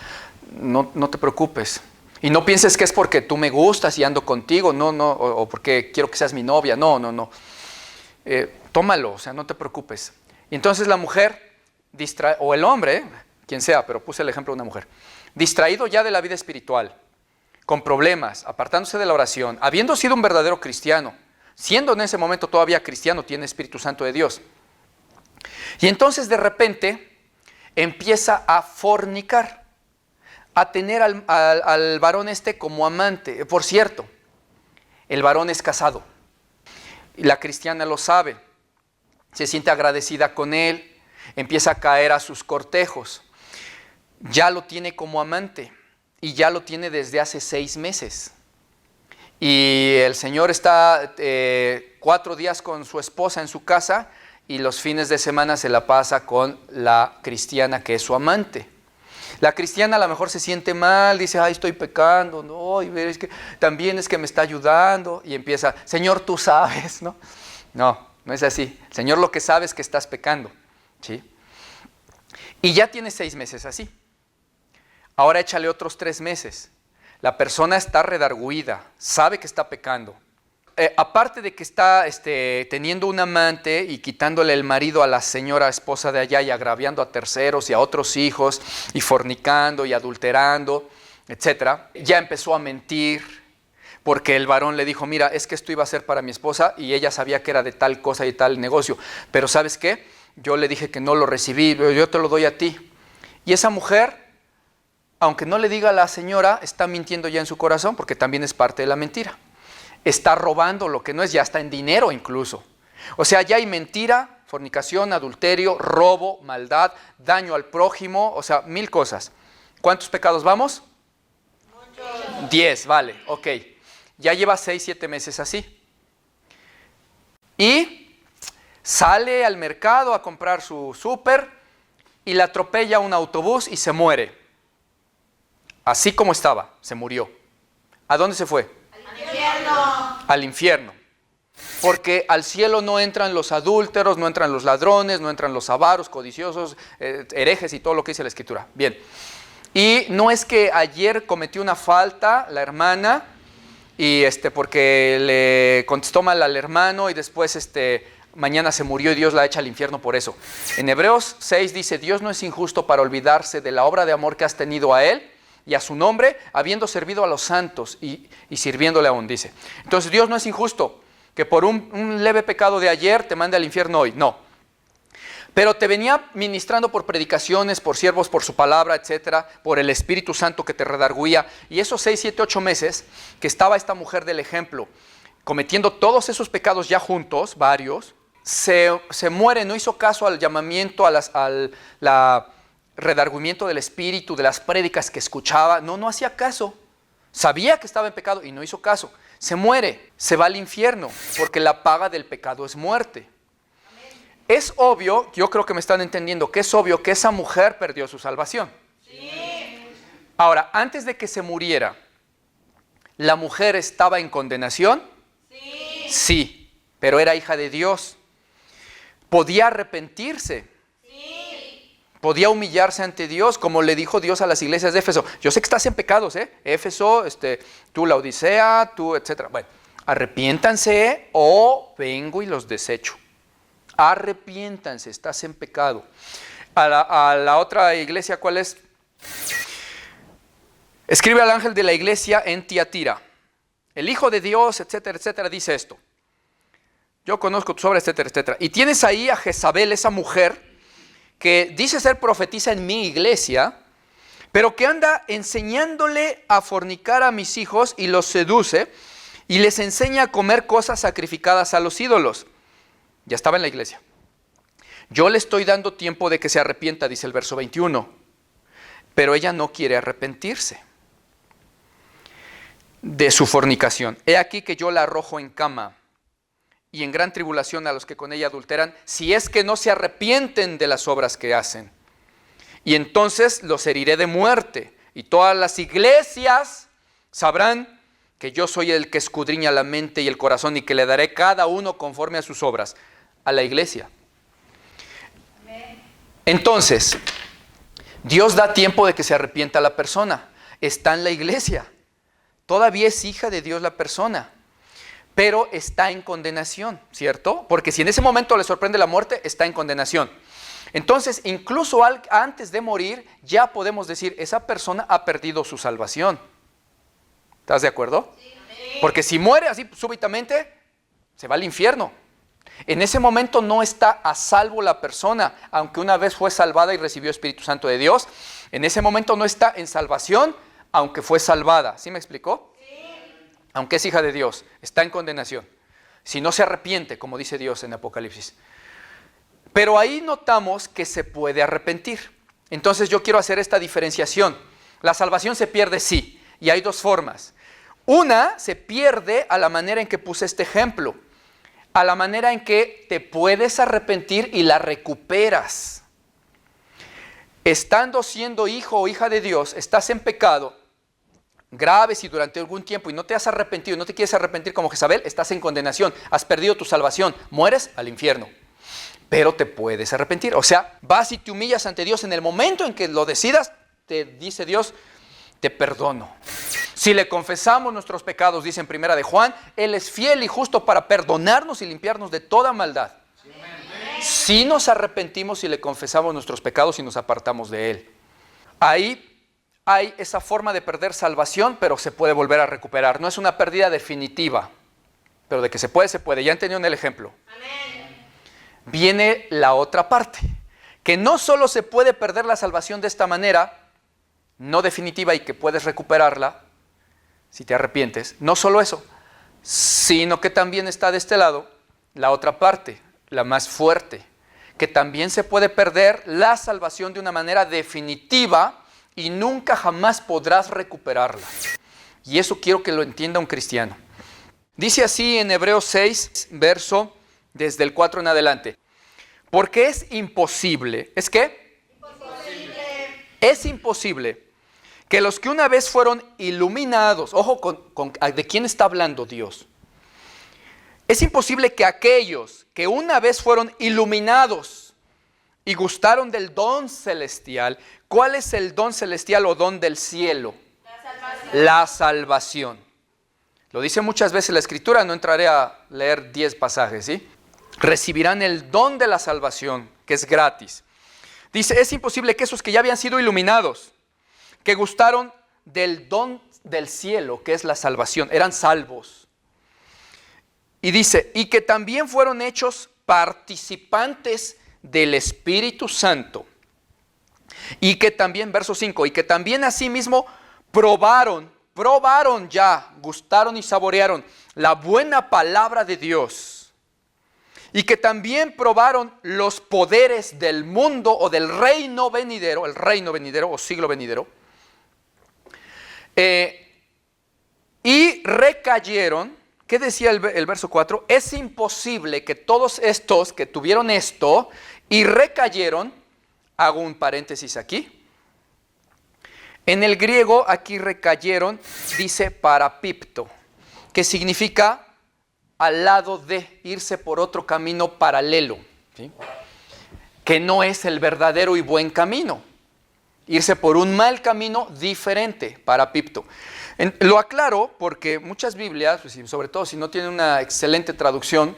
no te preocupes. Y no pienses que es porque tú me gustas y ando contigo, o porque quiero que seas mi novia, no. Tómalo, o sea, no te preocupes. Y entonces la mujer, o el hombre, quien sea, pero puse el ejemplo de una mujer, distraído ya de la vida espiritual, con problemas, apartándose de la oración, habiendo sido un verdadero cristiano, siendo en ese momento todavía cristiano, tiene Espíritu Santo de Dios. Y entonces de repente empieza a fornicar, a tener al varón como amante. Por cierto, el varón es casado. Y la cristiana lo sabe. Se siente agradecida con él. Empieza a caer a sus cortejos. Ya lo tiene como amante. Y ya lo tiene desde hace 6 meses. Y el señor está 4 días con su esposa en su casa. Y los fines de semana se la pasa con la cristiana que es su amante. La cristiana a lo mejor se siente mal, dice, ay, estoy pecando, no, y es que también es que me está ayudando, y empieza, Señor, tú sabes, ¿no? No es así. El Señor lo que sabe es que estás pecando, ¿sí? Y ya tienes 6 meses así. Ahora échale otros 3 meses. La persona está redarguida, sabe que está pecando. Aparte de que está teniendo un amante y quitándole el marido a la señora esposa de allá y agraviando a terceros y a otros hijos y fornicando y adulterando, etcétera, ya empezó a mentir porque el varón le dijo, mira, es que esto iba a ser para mi esposa y ella sabía que era de tal cosa y tal negocio, pero ¿sabes qué? Yo le dije que no lo recibí, yo te lo doy a ti. Y esa mujer, aunque no le diga a la señora, está mintiendo ya en su corazón porque también es parte de la mentira. Está robando lo que no es, ya está en dinero incluso. O sea, ya hay mentira, fornicación, adulterio, robo, maldad, daño al prójimo, o sea, 1000 cosas. ¿Cuántos pecados vamos? Muchos. 10, vale, ok. Ya lleva 6, 7 meses así. Y sale al mercado a comprar su súper y le atropella un autobús y se muere. Así como estaba, se murió. ¿A dónde se fue? Al infierno. Porque al cielo no entran los adúlteros, no entran los ladrones, no entran los avaros, codiciosos, herejes y todo lo que dice la Escritura. Bien. Y no es que ayer cometió una falta la hermana y porque le contestó mal al hermano y después mañana se murió y Dios la echa al infierno por eso. En Hebreos 6 dice, Dios no es injusto para olvidarse de la obra de amor que has tenido a Él y a su nombre, habiendo servido a los santos y sirviéndole aún, dice. Entonces Dios no es injusto que por un leve pecado de ayer te mande al infierno hoy, no. Pero te venía ministrando por predicaciones, por siervos, por su palabra, etcétera, por el Espíritu Santo que te redarguía. Y esos 6, 7, 8 meses que estaba esta mujer del ejemplo, cometiendo todos esos pecados ya juntos, varios, se muere, no hizo caso al llamamiento, al redargüimiento del Espíritu, de las prédicas que escuchaba, no hacía caso. Sabía que estaba en pecado y no hizo caso. Se muere, se va al infierno, porque la paga del pecado es muerte. Es obvio, yo creo que me están entendiendo, que es obvio que esa mujer perdió su salvación. Sí. Ahora, antes de que se muriera, ¿la mujer estaba en condenación? Sí. Sí, pero era hija de Dios. ¿Podía arrepentirse? Podía humillarse ante Dios, como le dijo Dios a las iglesias de Éfeso. Yo sé que estás en pecados, Éfeso, tú la Odisea, tú, etcétera. Bueno, arrepiéntanse o vengo y los desecho. Arrepiéntanse, estás en pecado. A la otra iglesia, ¿cuál es? Escribe al ángel de la iglesia en Tiatira. El Hijo de Dios, etcétera, etcétera, dice esto. Yo conozco tus obras, etcétera, etcétera. Y tienes ahí a Jezabel, esa mujer, que dice ser profetisa en mi iglesia, pero que anda enseñándole a fornicar a mis hijos y los seduce y les enseña a comer cosas sacrificadas a los ídolos. Ya estaba en la iglesia. Yo le estoy dando tiempo de que se arrepienta, dice el verso 21, pero ella no quiere arrepentirse de su fornicación. He aquí que yo la arrojo en cama y en gran tribulación a los que con ella adulteran, si es que no se arrepienten de las obras que hacen. Y entonces los heriré de muerte, y todas las iglesias sabrán que yo soy el que escudriña la mente y el corazón, y que le daré cada uno conforme a sus obras. A la iglesia. Entonces, Dios da tiempo de que se arrepienta la persona. Está en la iglesia. Todavía es hija de Dios la persona. Pero está en condenación, ¿cierto? Porque si en ese momento le sorprende la muerte, está en condenación. Entonces, incluso antes de morir, ya podemos decir, esa persona ha perdido su salvación. ¿Estás de acuerdo? Sí. Porque si muere así súbitamente, se va al infierno. En ese momento no está a salvo la persona, aunque una vez fue salvada y recibió Espíritu Santo de Dios. En ese momento no está en salvación, aunque fue salvada. ¿Sí me explicó? Aunque es hija de Dios, está en condenación. Si no se arrepiente, como dice Dios en Apocalipsis. Pero ahí notamos que se puede arrepentir. Entonces yo quiero hacer esta diferenciación. La salvación se pierde, sí, y hay dos formas. Una se pierde a la manera en que puse este ejemplo. A la manera en que te puedes arrepentir y la recuperas. Estando siendo hijo o hija de Dios, estás en pecado graves y durante algún tiempo y no te has arrepentido, no te quieres arrepentir como Jezabel, estás en condenación, has perdido tu salvación, mueres al infierno, pero te puedes arrepentir. O sea, vas y te humillas ante Dios en el momento en que lo decidas, te dice Dios, te perdono. Si le confesamos nuestros pecados, dice en Primera de Juan, Él es fiel y justo para perdonarnos y limpiarnos de toda maldad. Si nos arrepentimos y le confesamos nuestros pecados y nos apartamos de Él. Ahí hay esa forma de perder salvación, pero se puede volver a recuperar. No es una pérdida definitiva, pero de que se puede, se puede. Ya entendieron el ejemplo. Amén. Viene la otra parte, que no solo se puede perder la salvación de esta manera, no definitiva y que puedes recuperarla, si te arrepientes. No solo eso, sino que también está de este lado la otra parte, la más fuerte, que también se puede perder la salvación de una manera definitiva y nunca jamás podrás recuperarla. Y eso quiero que lo entienda un cristiano. Dice así en Hebreos 6, verso desde el 4 en adelante. Porque es imposible, ¿es qué? Imposible. Es imposible que los que una vez fueron iluminados, ojo ¿de quién está hablando Dios? Es imposible que aquellos que una vez fueron iluminados y gustaron del don celestial. ¿Cuál es el don celestial o don del cielo? La salvación. Lo dice muchas veces la Escritura, no entraré a leer 10 pasajes, ¿sí? Recibirán el don de la salvación, que es gratis. Dice, es imposible que esos que ya habían sido iluminados, que gustaron del don del cielo, que es la salvación, eran salvos. Y dice, y que también fueron hechos participantes del Espíritu Santo. Y que también, verso 5, y que también asimismo probaron ya, gustaron y saborearon la buena palabra de Dios. Y que también probaron los poderes del mundo o del reino venidero, el reino venidero o siglo venidero. Y recayeron, ¿qué decía el verso 4? Es imposible que todos estos que tuvieron esto y recayeron, hago un paréntesis aquí. En el griego aquí recayeron, dice parapipto, que significa al lado de, irse por otro camino paralelo, ¿sí? Que no es el verdadero y buen camino. Irse por un mal camino diferente, parapipto. Lo aclaro porque muchas Biblias, pues, sobre todo si no tienen una excelente traducción,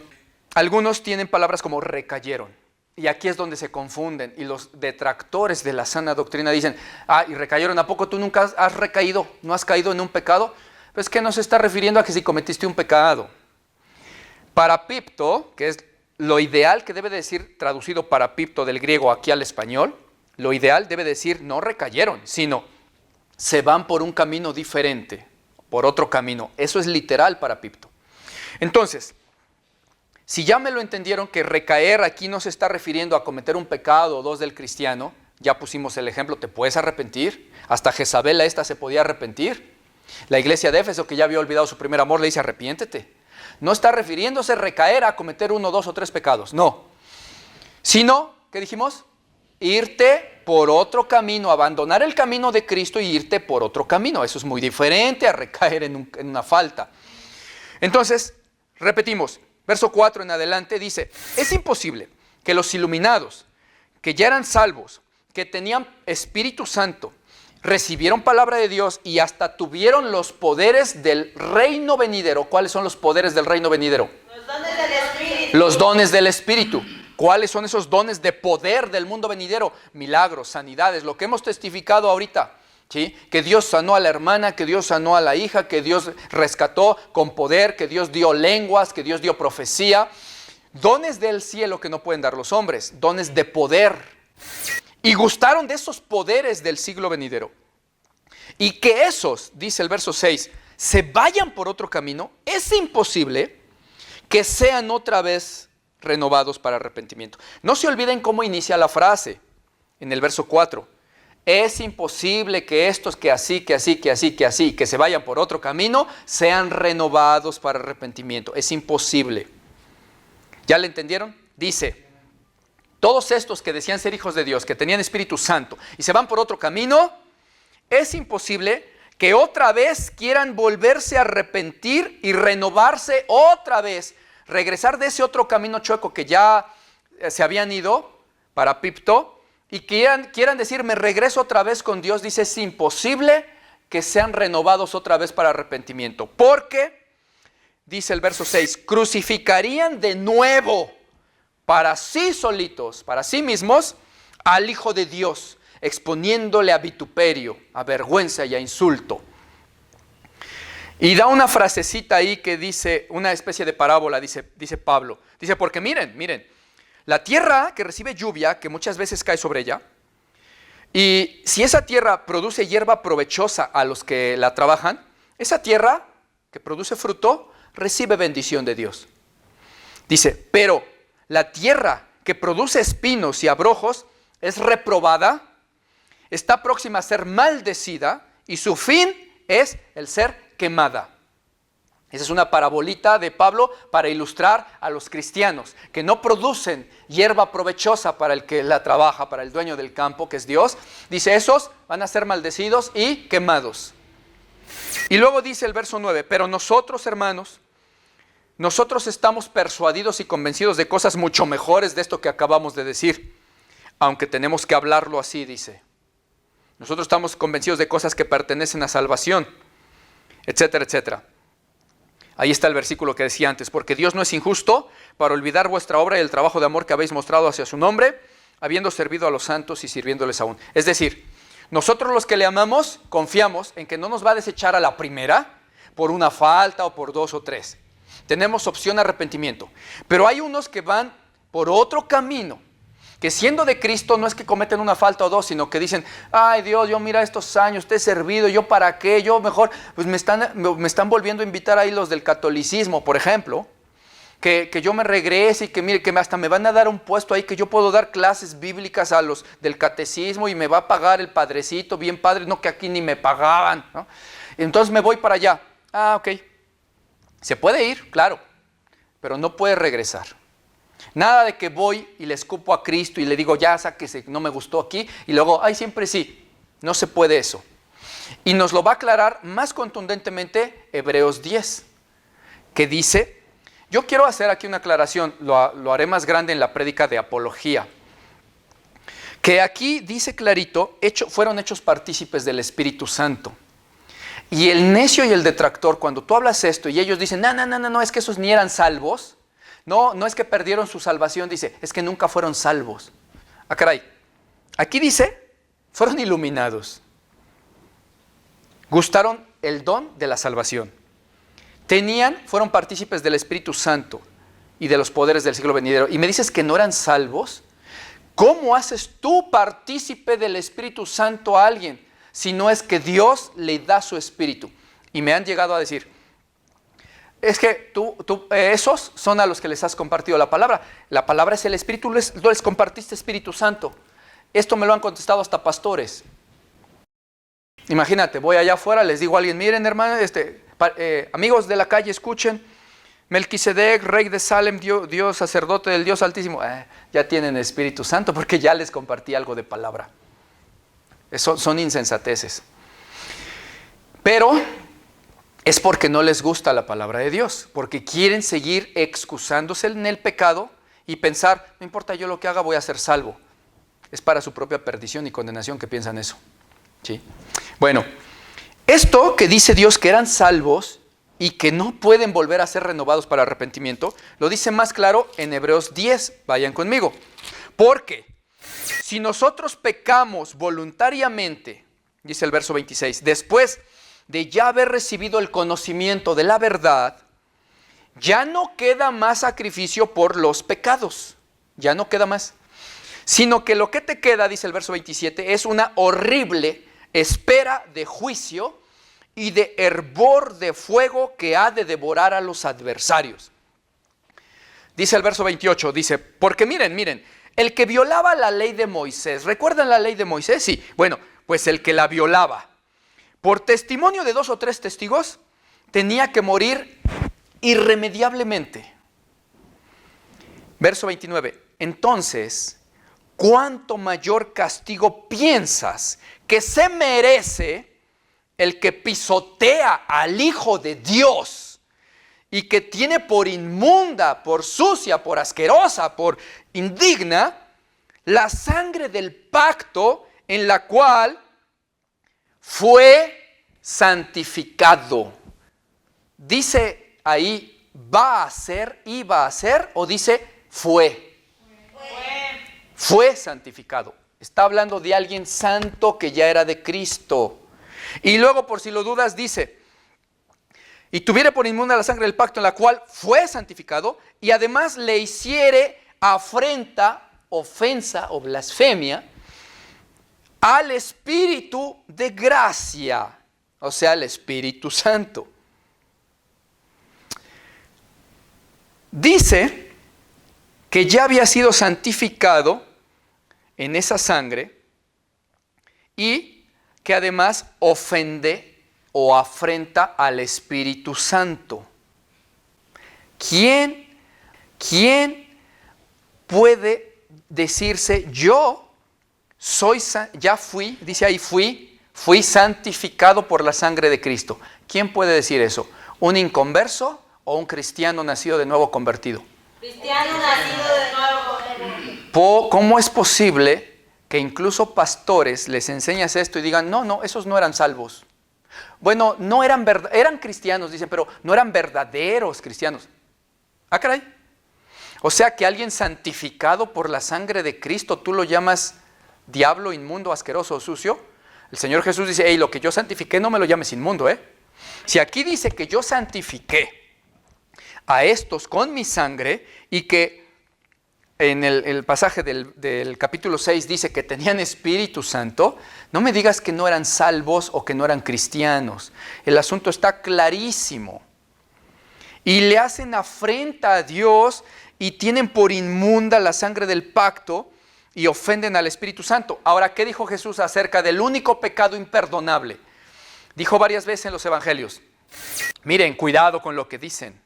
algunos tienen palabras como recayeron. Y aquí es donde se confunden. Y los detractores de la sana doctrina dicen, y recayeron, ¿a poco tú nunca has recaído? ¿No has caído en un pecado? Pues que no se está refiriendo a que si cometiste un pecado. Parapipto, que es lo ideal que debe decir traducido parapipto del griego aquí al español, lo ideal debe decir no recayeron, sino se van por un camino diferente, por otro camino. Eso es literal parapipto. Entonces, si ya me lo entendieron que recaer aquí no se está refiriendo a cometer un pecado o dos del cristiano, ya pusimos el ejemplo, ¿te puedes arrepentir? Hasta Jezabel esta se podía arrepentir. La iglesia de Éfeso, que ya había olvidado su primer amor, le dice arrepiéntete. No está refiriéndose recaer a cometer 1, 2 o 3 pecados, no. Sino, ¿qué dijimos? Irte por otro camino, abandonar el camino de Cristo y irte por otro camino. Eso es muy diferente a recaer en una falta. Entonces, repetimos, verso 4 en adelante dice, es imposible que los iluminados, que ya eran salvos, que tenían Espíritu Santo, recibieron palabra de Dios y hasta tuvieron los poderes del reino venidero. ¿Cuáles son los poderes del reino venidero? Los dones del Espíritu. Los dones del Espíritu. ¿Cuáles son esos dones de poder del mundo venidero? Milagros, sanidades, lo que hemos testificado ahorita. ¿Sí? Que Dios sanó a la hermana, que Dios sanó a la hija, que Dios rescató con poder, que Dios dio lenguas, que Dios dio profecía. Dones del cielo que no pueden dar los hombres, dones de poder. Y gustaron de esos poderes del siglo venidero. Y que esos, dice el verso 6, se vayan por otro camino, es imposible que sean otra vez renovados para arrepentimiento. No se olviden cómo inicia la frase en el verso 4. Es imposible que estos que así, que se vayan por otro camino, sean renovados para arrepentimiento. Es imposible. ¿Ya le entendieron? Dice, todos estos que decían ser hijos de Dios, que tenían Espíritu Santo y se van por otro camino, es imposible que otra vez quieran volverse a arrepentir y renovarse otra vez, regresar de ese otro camino chueco que ya se habían ido para Pipto, y quieran decir, me regreso otra vez con Dios. Dice, es imposible que sean renovados otra vez para arrepentimiento. Porque, dice el verso 6, crucificarían de nuevo para sí solitos, para sí mismos, al Hijo de Dios, exponiéndole a vituperio, a vergüenza y a insulto. Y da una frasecita ahí que dice, una especie de parábola, dice Pablo. Dice, porque miren, la tierra que recibe lluvia, que muchas veces cae sobre ella, y si esa tierra produce hierba provechosa a los que la trabajan, esa tierra que produce fruto, recibe bendición de Dios. Dice, pero la tierra que produce espinos y abrojos es reprobada, está próxima a ser maldecida, y su fin es el ser quemada. Esa es una parabolita de Pablo para ilustrar a los cristianos que no producen hierba provechosa para el que la trabaja, para el dueño del campo, que es Dios. Dice, esos van a ser maldecidos y quemados. Y luego dice el verso 9, pero nosotros, hermanos, nosotros estamos persuadidos y convencidos de cosas mucho mejores de esto que acabamos de decir, aunque tenemos que hablarlo así, dice. Nosotros estamos convencidos de cosas que pertenecen a salvación, etcétera, etcétera. Ahí está el versículo que decía antes, porque Dios no es injusto para olvidar vuestra obra y el trabajo de amor que habéis mostrado hacia su nombre, habiendo servido a los santos y sirviéndoles aún. Es decir, nosotros los que le amamos, confiamos en que no nos va a desechar a la primera, por una falta o por 2 o 3. Tenemos opción de arrepentimiento. Pero hay unos que van por otro camino, que siendo de Cristo no es que cometen una falta o 2, sino que dicen, ay Dios, yo mira estos años, te he servido, yo para qué, yo mejor, pues me están volviendo a invitar ahí los del catolicismo, por ejemplo, que yo me regrese y que mire, que hasta me van a dar un puesto ahí, que yo puedo dar clases bíblicas a los del catecismo y me va a pagar el padrecito, bien padre, no que aquí ni me pagaban, ¿no? Entonces me voy para allá. Ah, ok. Se puede ir, claro, pero no puede regresar. Nada de que voy y le escupo a Cristo y le digo, ya sáquese, no me gustó aquí, y luego, ay, siempre sí. No se puede eso. Y nos lo va a aclarar más contundentemente Hebreos 10, que dice, yo quiero hacer aquí una aclaración, lo haré más grande en la prédica de apología, que aquí dice clarito, fueron hechos partícipes del Espíritu Santo. Y el necio y el detractor, cuando tú hablas esto y ellos dicen, no, es que esos ni eran salvos, no es que perdieron su salvación, dice, es que nunca fueron salvos. Ah, caray, aquí dice, fueron iluminados, gustaron el don de la salvación, fueron partícipes del Espíritu Santo y de los poderes del siglo venidero, y me dices que no eran salvos. ¿Cómo haces tú partícipe del Espíritu Santo a alguien si no es que Dios le da su Espíritu? Y me han llegado a decir, es que esos son a los que les has compartido la palabra. La palabra es el Espíritu, tú les compartiste Espíritu Santo. Esto me lo han contestado hasta pastores. Imagínate, voy allá afuera, les digo a alguien, miren hermano, amigos de la calle, escuchen, Melquisedec, rey de Salem, Dios sacerdote del Dios Altísimo, ya tienen Espíritu Santo porque ya les compartí algo de palabra. Son insensateces. Pero es porque no les gusta la palabra de Dios, porque quieren seguir excusándose en el pecado y pensar, no importa yo lo que haga, voy a ser salvo. Es para su propia perdición y condenación que piensan eso. ¿Sí? Bueno, esto que dice Dios que eran salvos y que no pueden volver a ser renovados para arrepentimiento, lo dice más claro en Hebreos 10. Vayan conmigo. Porque si nosotros pecamos voluntariamente, dice el verso 26, después de ya haber recibido el conocimiento de la verdad, ya no queda más sacrificio por los pecados. Ya no queda más. Sino que lo que te queda, dice el verso 27, es una horrible espera de juicio y de hervor de fuego que ha de devorar a los adversarios. Dice el verso 28, dice, porque miren, el que violaba la ley de Moisés, ¿recuerdan la ley de Moisés? Sí, bueno, pues el que la violaba, por testimonio de 2 o 3 testigos, tenía que morir irremediablemente. Verso 29, entonces, ¿cuánto mayor castigo piensas que se merece el que pisotea al Hijo de Dios y que tiene por inmunda, por sucia, por asquerosa, por indigna, la sangre del pacto en la cual fue santificado? Dice ahí, va a ser, iba a ser, o dice, fue. Fue santificado. Está hablando de alguien santo que ya era de Cristo. Y luego, por si lo dudas, dice, y tuviere por inmunda la sangre del pacto en la cual fue santificado, y además le hiciere afrenta, ofensa o blasfemia al Espíritu de gracia, o sea, al Espíritu Santo. Dice que ya había sido santificado en esa sangre y que además ofende o afrenta al Espíritu Santo. ¿Quién puede decirse yo soy, ya fui, dice ahí fui santificado por la sangre de Cristo? ¿Quién puede decir eso? ¿Un inconverso o un cristiano nacido de nuevo convertido? Cristiano nacido de nuevo convertido. ¿Cómo es posible que incluso pastores les enseñas esto y digan, no, esos no eran salvos? Bueno, no eran eran cristianos, dicen, pero no eran verdaderos cristianos. Ah, caray. O sea que alguien santificado por la sangre de Cristo, ¿tú lo llamas diablo, inmundo, asqueroso, sucio? El Señor Jesús dice, lo que yo santifiqué no me lo llames inmundo, ¿eh? Si aquí dice que yo santifiqué a estos con mi sangre y que en el pasaje del capítulo 6 dice que tenían Espíritu Santo, no me digas que no eran salvos o que no eran cristianos. El asunto está clarísimo. Y le hacen afrenta a Dios y tienen por inmunda la sangre del pacto y ofenden al Espíritu Santo. Ahora, ¿qué dijo Jesús acerca del único pecado imperdonable? Dijo varias veces en los evangelios, miren, cuidado con lo que dicen,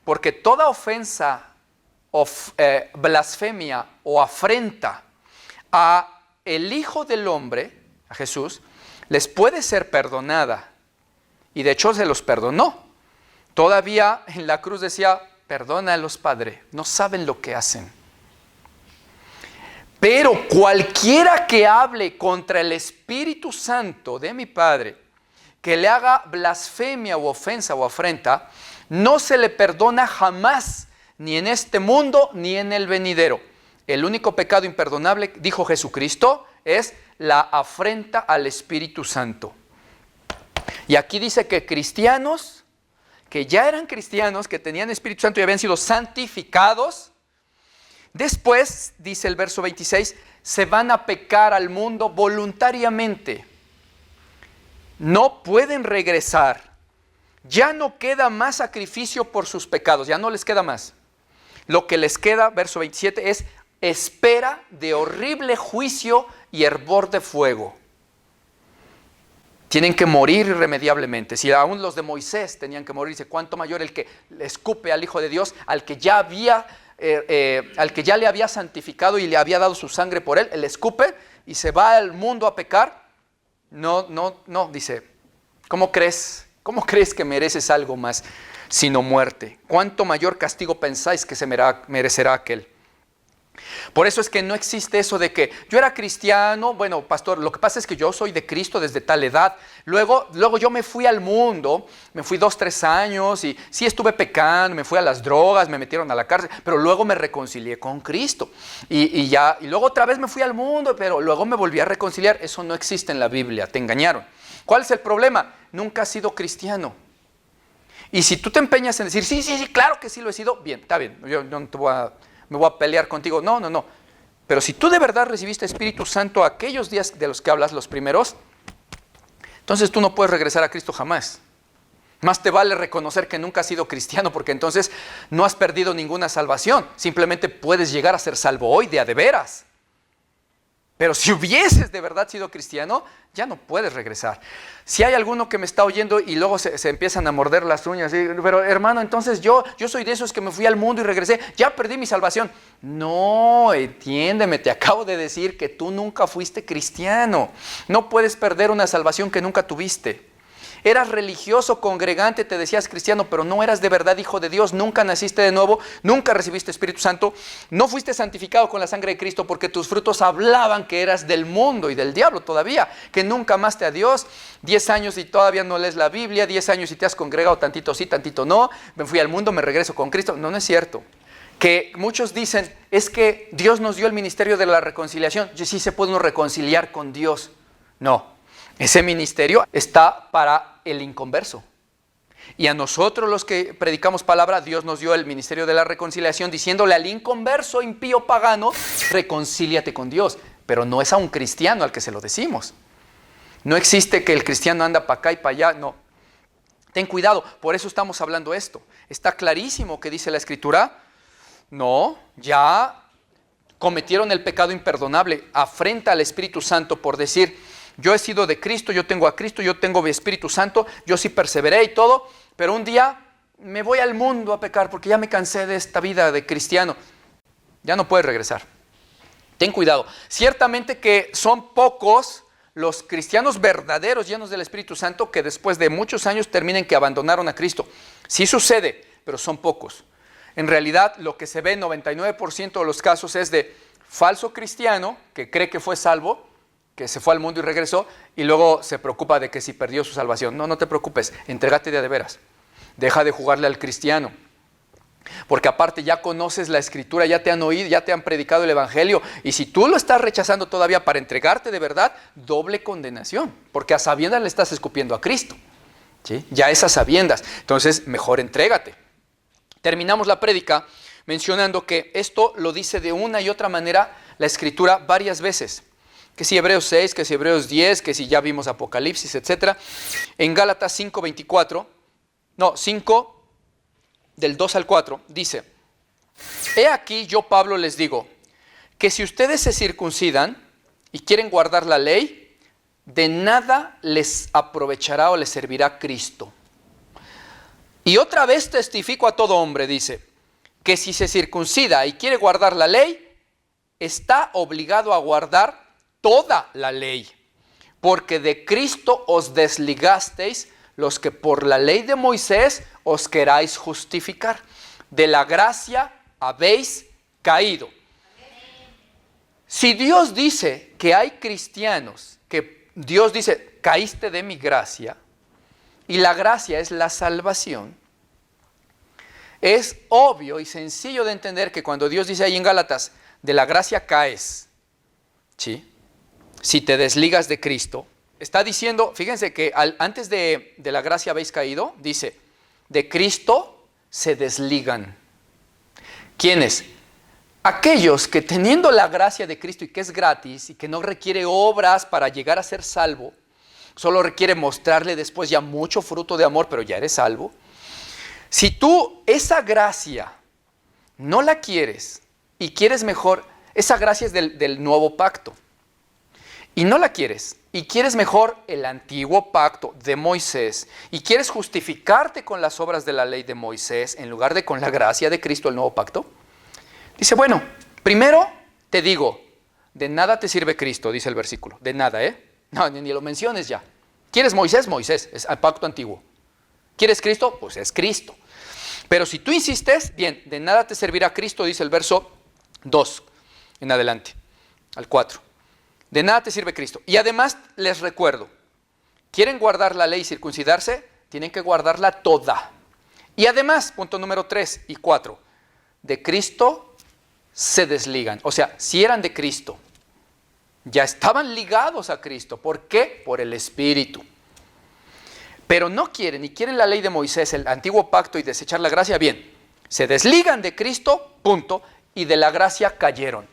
porque toda ofensa, blasfemia o afrenta a el Hijo del Hombre, a Jesús, les puede ser perdonada. Y de hecho se los perdonó. Todavía en la cruz decía, perdónalos, Padre, no saben lo que hacen. Pero cualquiera que hable contra el Espíritu Santo de mi Padre, que le haga blasfemia o ofensa o afrenta, no se le perdona jamás, ni en este mundo ni en el venidero. El único pecado imperdonable, dijo Jesucristo, es la afrenta al Espíritu Santo. Y aquí dice que cristianos, que ya eran cristianos, que tenían Espíritu Santo y habían sido santificados, después, dice el verso 26, se van a pecar al mundo voluntariamente. No pueden regresar. Ya no queda más sacrificio por sus pecados, ya no les queda más. Lo que les queda, verso 27, es espera de horrible juicio y hervor de fuego. Tienen que morir irremediablemente. Si aún los de Moisés tenían que morir, dice, ¿cuánto mayor el que le escupe al Hijo de Dios, al que ya le había santificado y le había dado su sangre por él? Él escupe y se va al mundo a pecar. No, dice, ¿cómo crees? ¿Cómo crees que mereces algo más sino muerte? ¿Cuánto mayor castigo pensáis que se merecerá aquel? Por eso es que no existe eso de que yo era cristiano, bueno, pastor, lo que pasa es que yo soy de Cristo desde tal edad. Luego yo me fui al mundo, me fui 2, 3 años y sí estuve pecando, me fui a las drogas, me metieron a la cárcel, pero luego me reconcilié con Cristo. Y luego otra vez me fui al mundo, pero luego me volví a reconciliar. Eso no existe en la Biblia, te engañaron. ¿Cuál es el problema? Nunca has sido cristiano. Y si tú te empeñas en decir, sí, claro que sí lo he sido, bien, está bien, yo no te me voy a pelear contigo. No. Pero si tú de verdad recibiste Espíritu Santo aquellos días de los que hablas, los primeros, entonces tú no puedes regresar a Cristo jamás. Más te vale reconocer que nunca has sido cristiano, porque entonces no has perdido ninguna salvación. Simplemente puedes llegar a ser salvo hoy de a de veras. Pero si hubieses de verdad sido cristiano, ya no puedes regresar. Si hay alguno que me está oyendo y luego se empiezan a morder las uñas, pero hermano, entonces yo soy de esos que me fui al mundo y regresé, ya perdí mi salvación. No, entiéndeme, te acabo de decir que tú nunca fuiste cristiano. No puedes perder una salvación que nunca tuviste. Eras religioso, congregante, te decías cristiano, pero no eras de verdad hijo de Dios, nunca naciste de nuevo, nunca recibiste Espíritu Santo, no fuiste santificado con la sangre de Cristo porque tus frutos hablaban que eras del mundo y del diablo todavía, que nunca amaste a Dios, 10 años y todavía no lees la Biblia, 10 años y te has congregado tantito sí, tantito no, me fui al mundo, me regreso con Cristo. No es cierto. Que muchos dicen, es que Dios nos dio el ministerio de la reconciliación, sí se puede uno reconciliar con Dios. No. Ese ministerio está para el inconverso. Y a nosotros los que predicamos palabra, Dios nos dio el ministerio de la reconciliación diciéndole al inconverso, impío, pagano, reconcíliate con Dios. Pero no es a un cristiano al que se lo decimos. No existe que el cristiano anda para acá y para allá, no. Ten cuidado, por eso estamos hablando esto. Está clarísimo que dice la Escritura, no, ya cometieron el pecado imperdonable, afrenta al Espíritu Santo por decir, yo he sido de Cristo, yo tengo a Cristo, yo tengo mi Espíritu Santo, yo sí perseveré y todo, pero un día me voy al mundo a pecar porque ya me cansé de esta vida de cristiano. Ya no puedes regresar. Ten cuidado. Ciertamente que son pocos los cristianos verdaderos llenos del Espíritu Santo que después de muchos años terminen que abandonaron a Cristo. Sí sucede, pero son pocos. En realidad lo que se ve en 99% de los casos es de falso cristiano que cree que fue salvo, que se fue al mundo y regresó, y luego se preocupa de que si perdió su salvación. No te preocupes, entrégate de veras. Deja de jugarle al cristiano. Porque aparte ya conoces la Escritura, ya te han oído, ya te han predicado el Evangelio. Y si tú lo estás rechazando todavía para entregarte de verdad, doble condenación. Porque a sabiendas le estás escupiendo a Cristo. ¿Sí? Ya es a sabiendas. Entonces, mejor entrégate. Terminamos la prédica mencionando que esto lo dice de una y otra manera la Escritura varias veces. Que si Hebreos 6, que si Hebreos 10, que si ya vimos Apocalipsis, etc. En Gálatas 5, del 2 al 4, dice, he aquí yo Pablo les digo, que si ustedes se circuncidan y quieren guardar la ley, de nada les aprovechará o les servirá Cristo. Y otra vez testifico a todo hombre, dice, que si se circuncida y quiere guardar la ley, está obligado a guardar toda la ley, porque de Cristo os desligasteis los que por la ley de Moisés os queráis justificar. De la gracia habéis caído. Si Dios dice que hay cristianos, que Dios dice, caíste de mi gracia, y la gracia es la salvación, es obvio y sencillo de entender que cuando Dios dice ahí en Gálatas, de la gracia caes, ¿sí? Si te desligas de Cristo, está diciendo, fíjense que antes de la gracia habéis caído, dice, de Cristo se desligan. ¿Quiénes? Aquellos que teniendo la gracia de Cristo y que es gratis y que no requiere obras para llegar a ser salvo, solo requiere mostrarle después ya mucho fruto de amor, pero ya eres salvo. Si tú esa gracia no la quieres y quieres mejor, esa gracia es del nuevo pacto. Y no la quieres, y quieres mejor el antiguo pacto de Moisés, y quieres justificarte con las obras de la ley de Moisés, en lugar de con la gracia de Cristo, el nuevo pacto. Dice, bueno, primero te digo, de nada te sirve Cristo, dice el versículo, de nada, No, ni lo menciones ya. ¿Quieres Moisés? Moisés, es el pacto antiguo. ¿Quieres Cristo? Pues es Cristo. Pero si tú insistes, bien, de nada te servirá Cristo, dice el verso 2. en adelante, al 4. De nada te sirve Cristo. Y además les recuerdo, ¿quieren guardar la ley y circuncidarse? Tienen que guardarla toda. Y además, punto número 3 y 4, de Cristo se desligan. O sea, si eran de Cristo, ya estaban ligados a Cristo. ¿Por qué? Por el Espíritu. Pero no quieren, y quieren la ley de Moisés, el antiguo pacto y desechar la gracia, bien, se desligan de Cristo, punto, y de la gracia cayeron.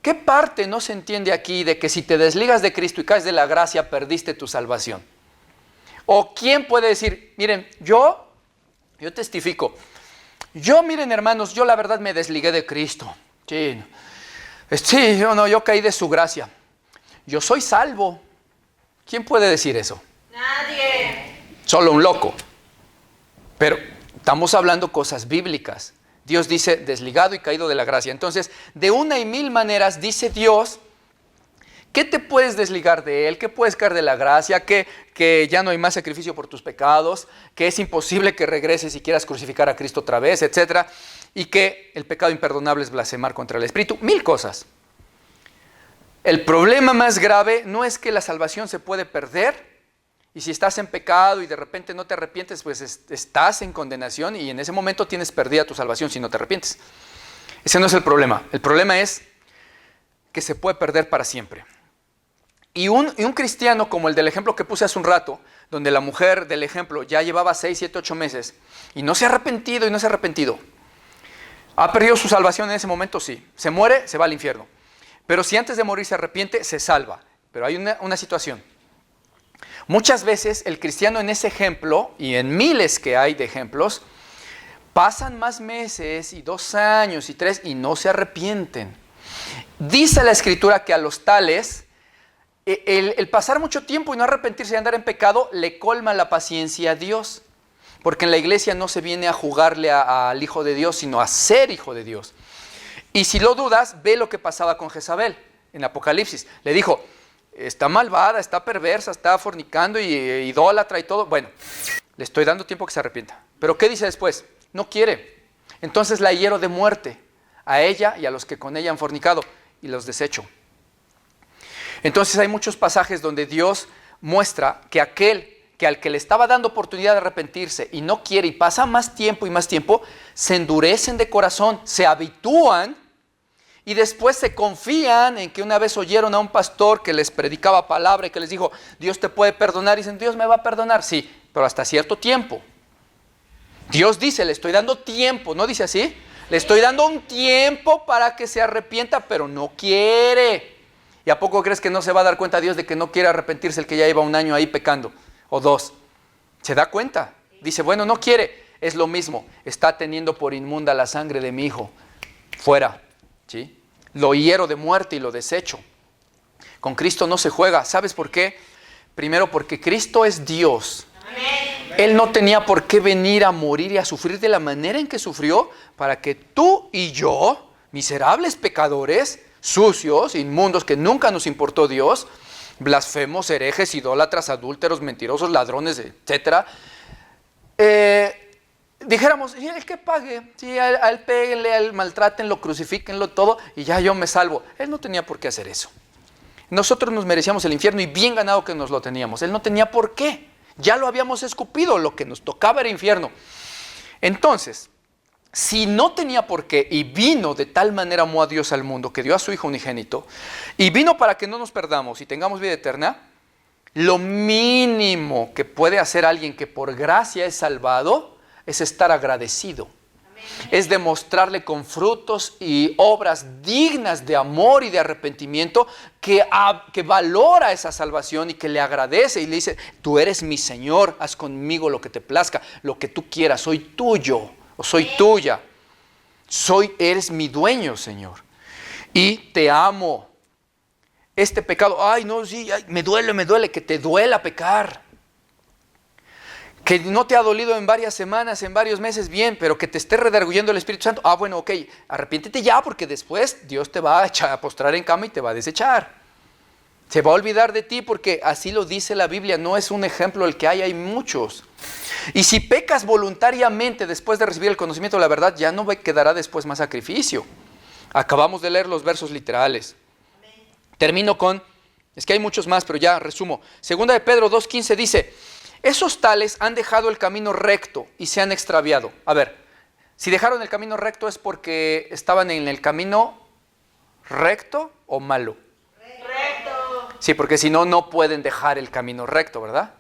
¿Qué parte no se entiende aquí de que si te desligas de Cristo y caes de la gracia, perdiste tu salvación? ¿O quién puede decir, miren, yo testifico, miren hermanos, yo la verdad me desligué de Cristo, yo caí de su gracia, yo soy salvo? ¿Quién puede decir eso? Nadie. Solo un loco. Pero estamos hablando cosas bíblicas. Dios dice desligado y caído de la gracia. Entonces, de una y mil maneras dice Dios que te puedes desligar de Él, que puedes caer de la gracia, que ya no hay más sacrificio por tus pecados, que es imposible que regreses y quieras crucificar a Cristo otra vez, etc. Y que el pecado imperdonable es blasfemar contra el Espíritu. Mil cosas. El problema más grave no es que la salvación se puede perder. Y si estás en pecado y de repente no te arrepientes, pues estás en condenación y en ese momento tienes perdida tu salvación si no te arrepientes. Ese no es el problema. El problema es que se puede perder para siempre. Y un cristiano como el del ejemplo que puse hace un rato, donde la mujer del ejemplo ya llevaba 6, 7, 8 meses y no se ha arrepentido y no se ha arrepentido. ¿Ha perdido su salvación en ese momento? Sí. Se muere, se va al infierno. Pero si antes de morir se arrepiente, se salva. Pero hay una situación. Muchas veces el cristiano en ese ejemplo, y en miles que hay de ejemplos, pasan más meses y 2 años y 3 y no se arrepienten. Dice la Escritura que a los tales, el pasar mucho tiempo y no arrepentirse y andar en pecado, le colma la paciencia a Dios. Porque en la iglesia no se viene a jugarle al Hijo de Dios, sino a ser Hijo de Dios. Y si lo dudas, ve lo que pasaba con Jezabel en Apocalipsis. Le dijo, está malvada, está perversa, está fornicando y idólatra y todo. Bueno, le estoy dando tiempo que se arrepienta. Pero ¿qué dice después? No quiere. Entonces la hiero de muerte a ella y a los que con ella han fornicado y los desecho. Entonces hay muchos pasajes donde Dios muestra que al que le estaba dando oportunidad de arrepentirse y no quiere y pasa más tiempo, se endurecen de corazón, se habitúan. Y después se confían en que una vez oyeron a un pastor que les predicaba palabra y que les dijo, Dios te puede perdonar. Y dicen, Dios me va a perdonar. Sí, pero hasta cierto tiempo. Dios dice, le estoy dando tiempo. ¿No dice así? Le estoy dando un tiempo para que se arrepienta, pero no quiere. ¿Y a poco crees que no se va a dar cuenta Dios de que no quiere arrepentirse el que ya lleva 1 año ahí pecando? O 2. Se da cuenta. Dice, bueno, no quiere. Es lo mismo. Está teniendo por inmunda la sangre de mi hijo. Fuera. ¿Sí? Lo hiero de muerte y lo desecho. Con Cristo no se juega. ¿Sabes por qué? Primero porque Cristo es Dios. Amén. Él no tenía por qué venir a morir y a sufrir de la manera en que sufrió para que tú y yo, miserables pecadores, sucios, inmundos, que nunca nos importó Dios, blasfemos, herejes, idólatras, adúlteros, mentirosos, ladrones, etc., dijéramos, el que pague, sí, a él péguenle, a él maltrátenlo, crucifíquenlo todo y ya yo me salvo. Él no tenía por qué hacer eso. Nosotros nos merecíamos el infierno y bien ganado que nos lo teníamos. Él no tenía por qué. Ya lo habíamos escupido, lo que nos tocaba era infierno. Entonces, si no tenía por qué y vino de tal manera amó a Dios al mundo que dio a su Hijo unigénito y vino para que no nos perdamos y tengamos vida eterna, lo mínimo que puede hacer alguien que por gracia es salvado es estar agradecido. Amén. Es demostrarle con frutos y obras dignas de amor y de arrepentimiento que valora esa salvación y que le agradece y le dice, tú eres mi Señor, haz conmigo lo que te plazca, lo que tú quieras, soy tuyo o soy tuya. Eres mi dueño, Señor. Y te amo. Este pecado, me duele, que te duela pecar. Que no te ha dolido en varias semanas, en varios meses, bien, pero que te esté redarguyendo el Espíritu Santo. Bueno, ok, arrepiéntete ya porque después Dios te va a postrar en cama y te va a desechar. Se va a olvidar de ti porque así lo dice la Biblia, no es un ejemplo el que hay muchos. Y si pecas voluntariamente después de recibir el conocimiento de la verdad, ya no quedará después más sacrificio. Acabamos de leer los versos literales. Termino con, es que hay muchos más, pero ya resumo. Segunda de Pedro 2:15 dice, esos tales han dejado el camino recto y se han extraviado. A ver, si dejaron el camino recto es porque estaban en el camino recto o malo. Recto. Sí, porque si no, no pueden dejar el camino recto, ¿verdad?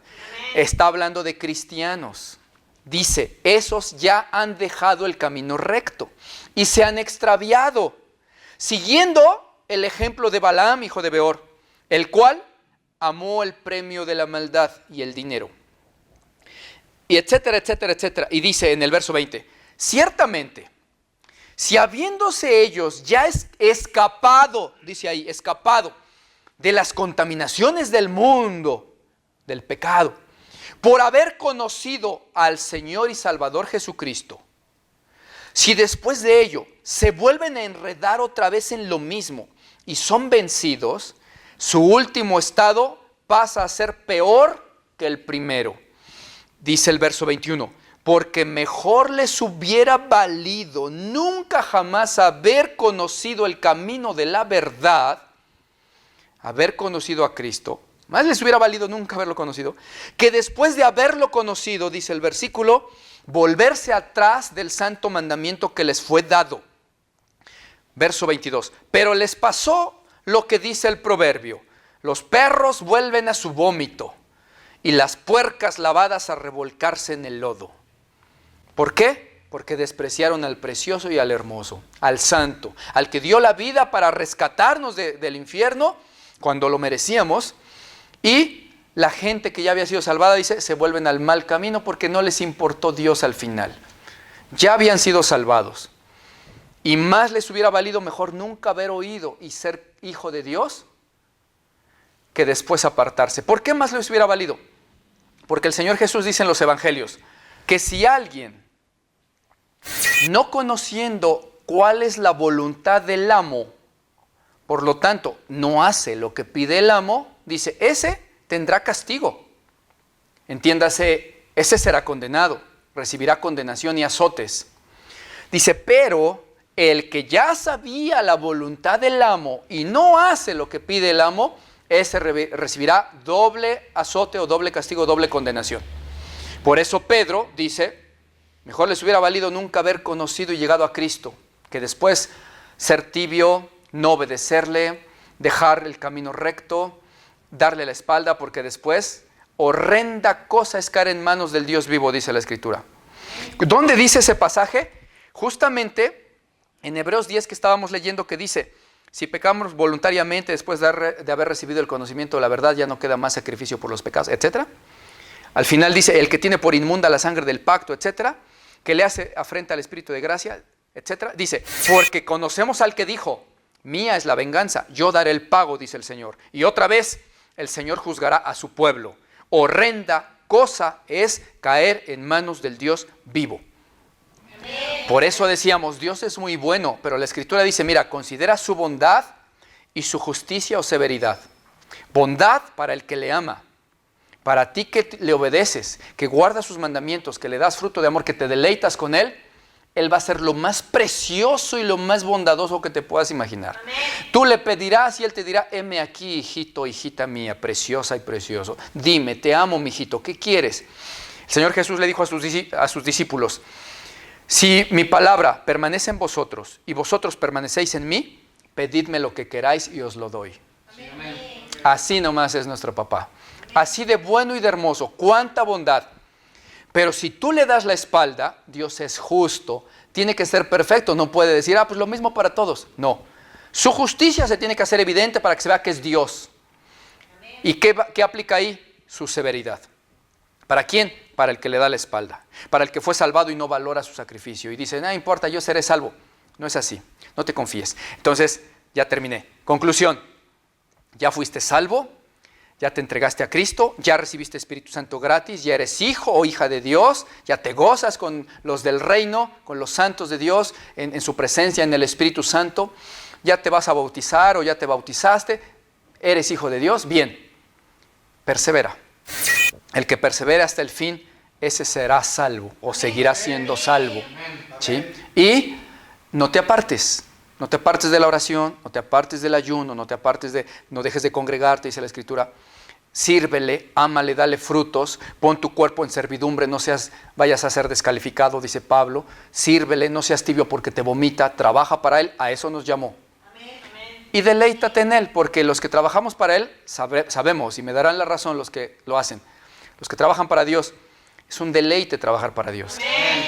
Está hablando de cristianos. Dice, esos ya han dejado el camino recto y se han extraviado, siguiendo el ejemplo de Balaam, hijo de Beor, el cual amó el premio de la maldad y el dinero. Y etcétera, etcétera, etcétera. Y dice en el verso 20, ciertamente, si habiéndose ellos ya escapado, dice ahí, escapado de las contaminaciones del mundo, del pecado, por haber conocido al Señor y Salvador Jesucristo, si después de ello se vuelven a enredar otra vez en lo mismo y son vencidos, su último estado pasa a ser peor que el primero. Dice el verso 21, porque mejor les hubiera valido nunca jamás haber conocido el camino de la verdad, haber conocido a Cristo, más les hubiera valido nunca haberlo conocido, que después de haberlo conocido, dice el versículo, volverse atrás del santo mandamiento que les fue dado. Verso 22, pero les pasó lo que dice el proverbio, los perros vuelven a su vómito y las puercas lavadas a revolcarse en el lodo. ¿Por qué? Porque despreciaron al precioso y al hermoso, al santo, al que dio la vida para rescatarnos del infierno cuando lo merecíamos. Y la gente que ya había sido salvada, dice, se vuelven al mal camino porque no les importó Dios al final. Ya habían sido salvados. Y más les hubiera valido mejor nunca haber oído y ser hijo de Dios que después apartarse. ¿Por qué más les hubiera valido? Porque el Señor Jesús dice en los evangelios que si alguien, no conociendo cuál es la voluntad del amo, por lo tanto, no hace lo que pide el amo, dice, ese tendrá castigo. Entiéndase, ese será condenado, recibirá condenación y azotes. Dice, pero el que ya sabía la voluntad del amo y no hace lo que pide el amo, ese recibirá doble azote o doble castigo, doble condenación. Por eso Pedro dice, mejor les hubiera valido nunca haber conocido y llegado a Cristo, que después ser tibio, no obedecerle, dejar el camino recto, darle la espalda, porque después horrenda cosa es caer en manos del Dios vivo, dice la Escritura. ¿Dónde dice ese pasaje? Justamente en Hebreos 10 que estábamos leyendo, que dice, si pecamos voluntariamente después de haber recibido el conocimiento de la verdad, ya no queda más sacrificio por los pecados, etc. Al final dice, el que tiene por inmunda la sangre del pacto, etc., que le hace afrenta al Espíritu de gracia, etc. Dice, porque conocemos al que dijo, mía es la venganza, yo daré el pago, dice el Señor. Y otra vez, el Señor juzgará a su pueblo. Horrenda cosa es caer en manos del Dios vivo. Por eso decíamos, Dios es muy bueno, pero la Escritura dice, mira, considera su bondad y su justicia o severidad. Bondad para el que le ama, para ti que le obedeces, que guardas sus mandamientos, que le das fruto de amor, que te deleitas con Él, Él va a ser lo más precioso y lo más bondadoso que te puedas imaginar. Amén. Tú le pedirás y Él te dirá, heme aquí, hijito, hijita mía, preciosa y precioso. Dime, te amo, mijito, ¿qué quieres? El Señor Jesús le dijo a sus discípulos, si mi palabra permanece en vosotros y vosotros permanecéis en mí, pedidme lo que queráis y os lo doy. Amén. Así nomás es nuestro papá. Así de bueno y de hermoso, cuánta bondad. Pero si tú le das la espalda, Dios es justo, tiene que ser perfecto, no puede decir, pues lo mismo para todos. No, su justicia se tiene que hacer evidente para que se vea que es Dios. ¿Y qué aplica ahí? Su severidad. ¿Para quién? Para el que le da la espalda, para el que fue salvado y no valora su sacrificio. Y dice, no importa, yo seré salvo. No es así, no te confíes. Entonces, ya terminé. Conclusión, ya fuiste salvo. Ya te entregaste a Cristo, ya recibiste Espíritu Santo gratis, ya eres hijo o hija de Dios, ya te gozas con los del reino, con los santos de Dios, en su presencia, en el Espíritu Santo. Ya te vas a bautizar o ya te bautizaste, eres hijo de Dios. Bien, persevera. El que persevere hasta el fin, ese será salvo o seguirá siendo salvo. ¿Sí? Y no te apartes, No te apartes de la oración, no te apartes del ayuno, no dejes de congregarte, dice la Escritura. Sírvele, ámale, dale frutos, pon tu cuerpo en servidumbre, vayas a ser descalificado, dice Pablo. Sírvele, no seas tibio porque te vomita, trabaja para Él, a eso nos llamó. Y deleítate en Él, porque los que trabajamos para Él, sabemos, y me darán la razón los que lo hacen, los que trabajan para Dios, es un deleite trabajar para Dios.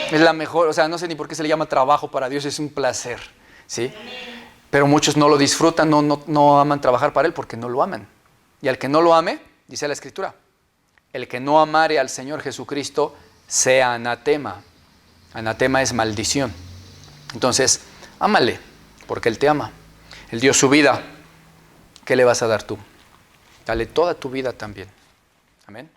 Es la mejor, no sé ni por qué se le llama trabajo para Dios, es un placer, ¿sí? Pero muchos no lo disfrutan, no aman trabajar para Él porque no lo aman. Y al que no lo ame, dice la Escritura, el que no amare al Señor Jesucristo sea anatema. Anatema es maldición. Entonces, ámale, porque Él te ama. Él dio su vida. ¿Qué le vas a dar tú? Dale toda tu vida también. Amén.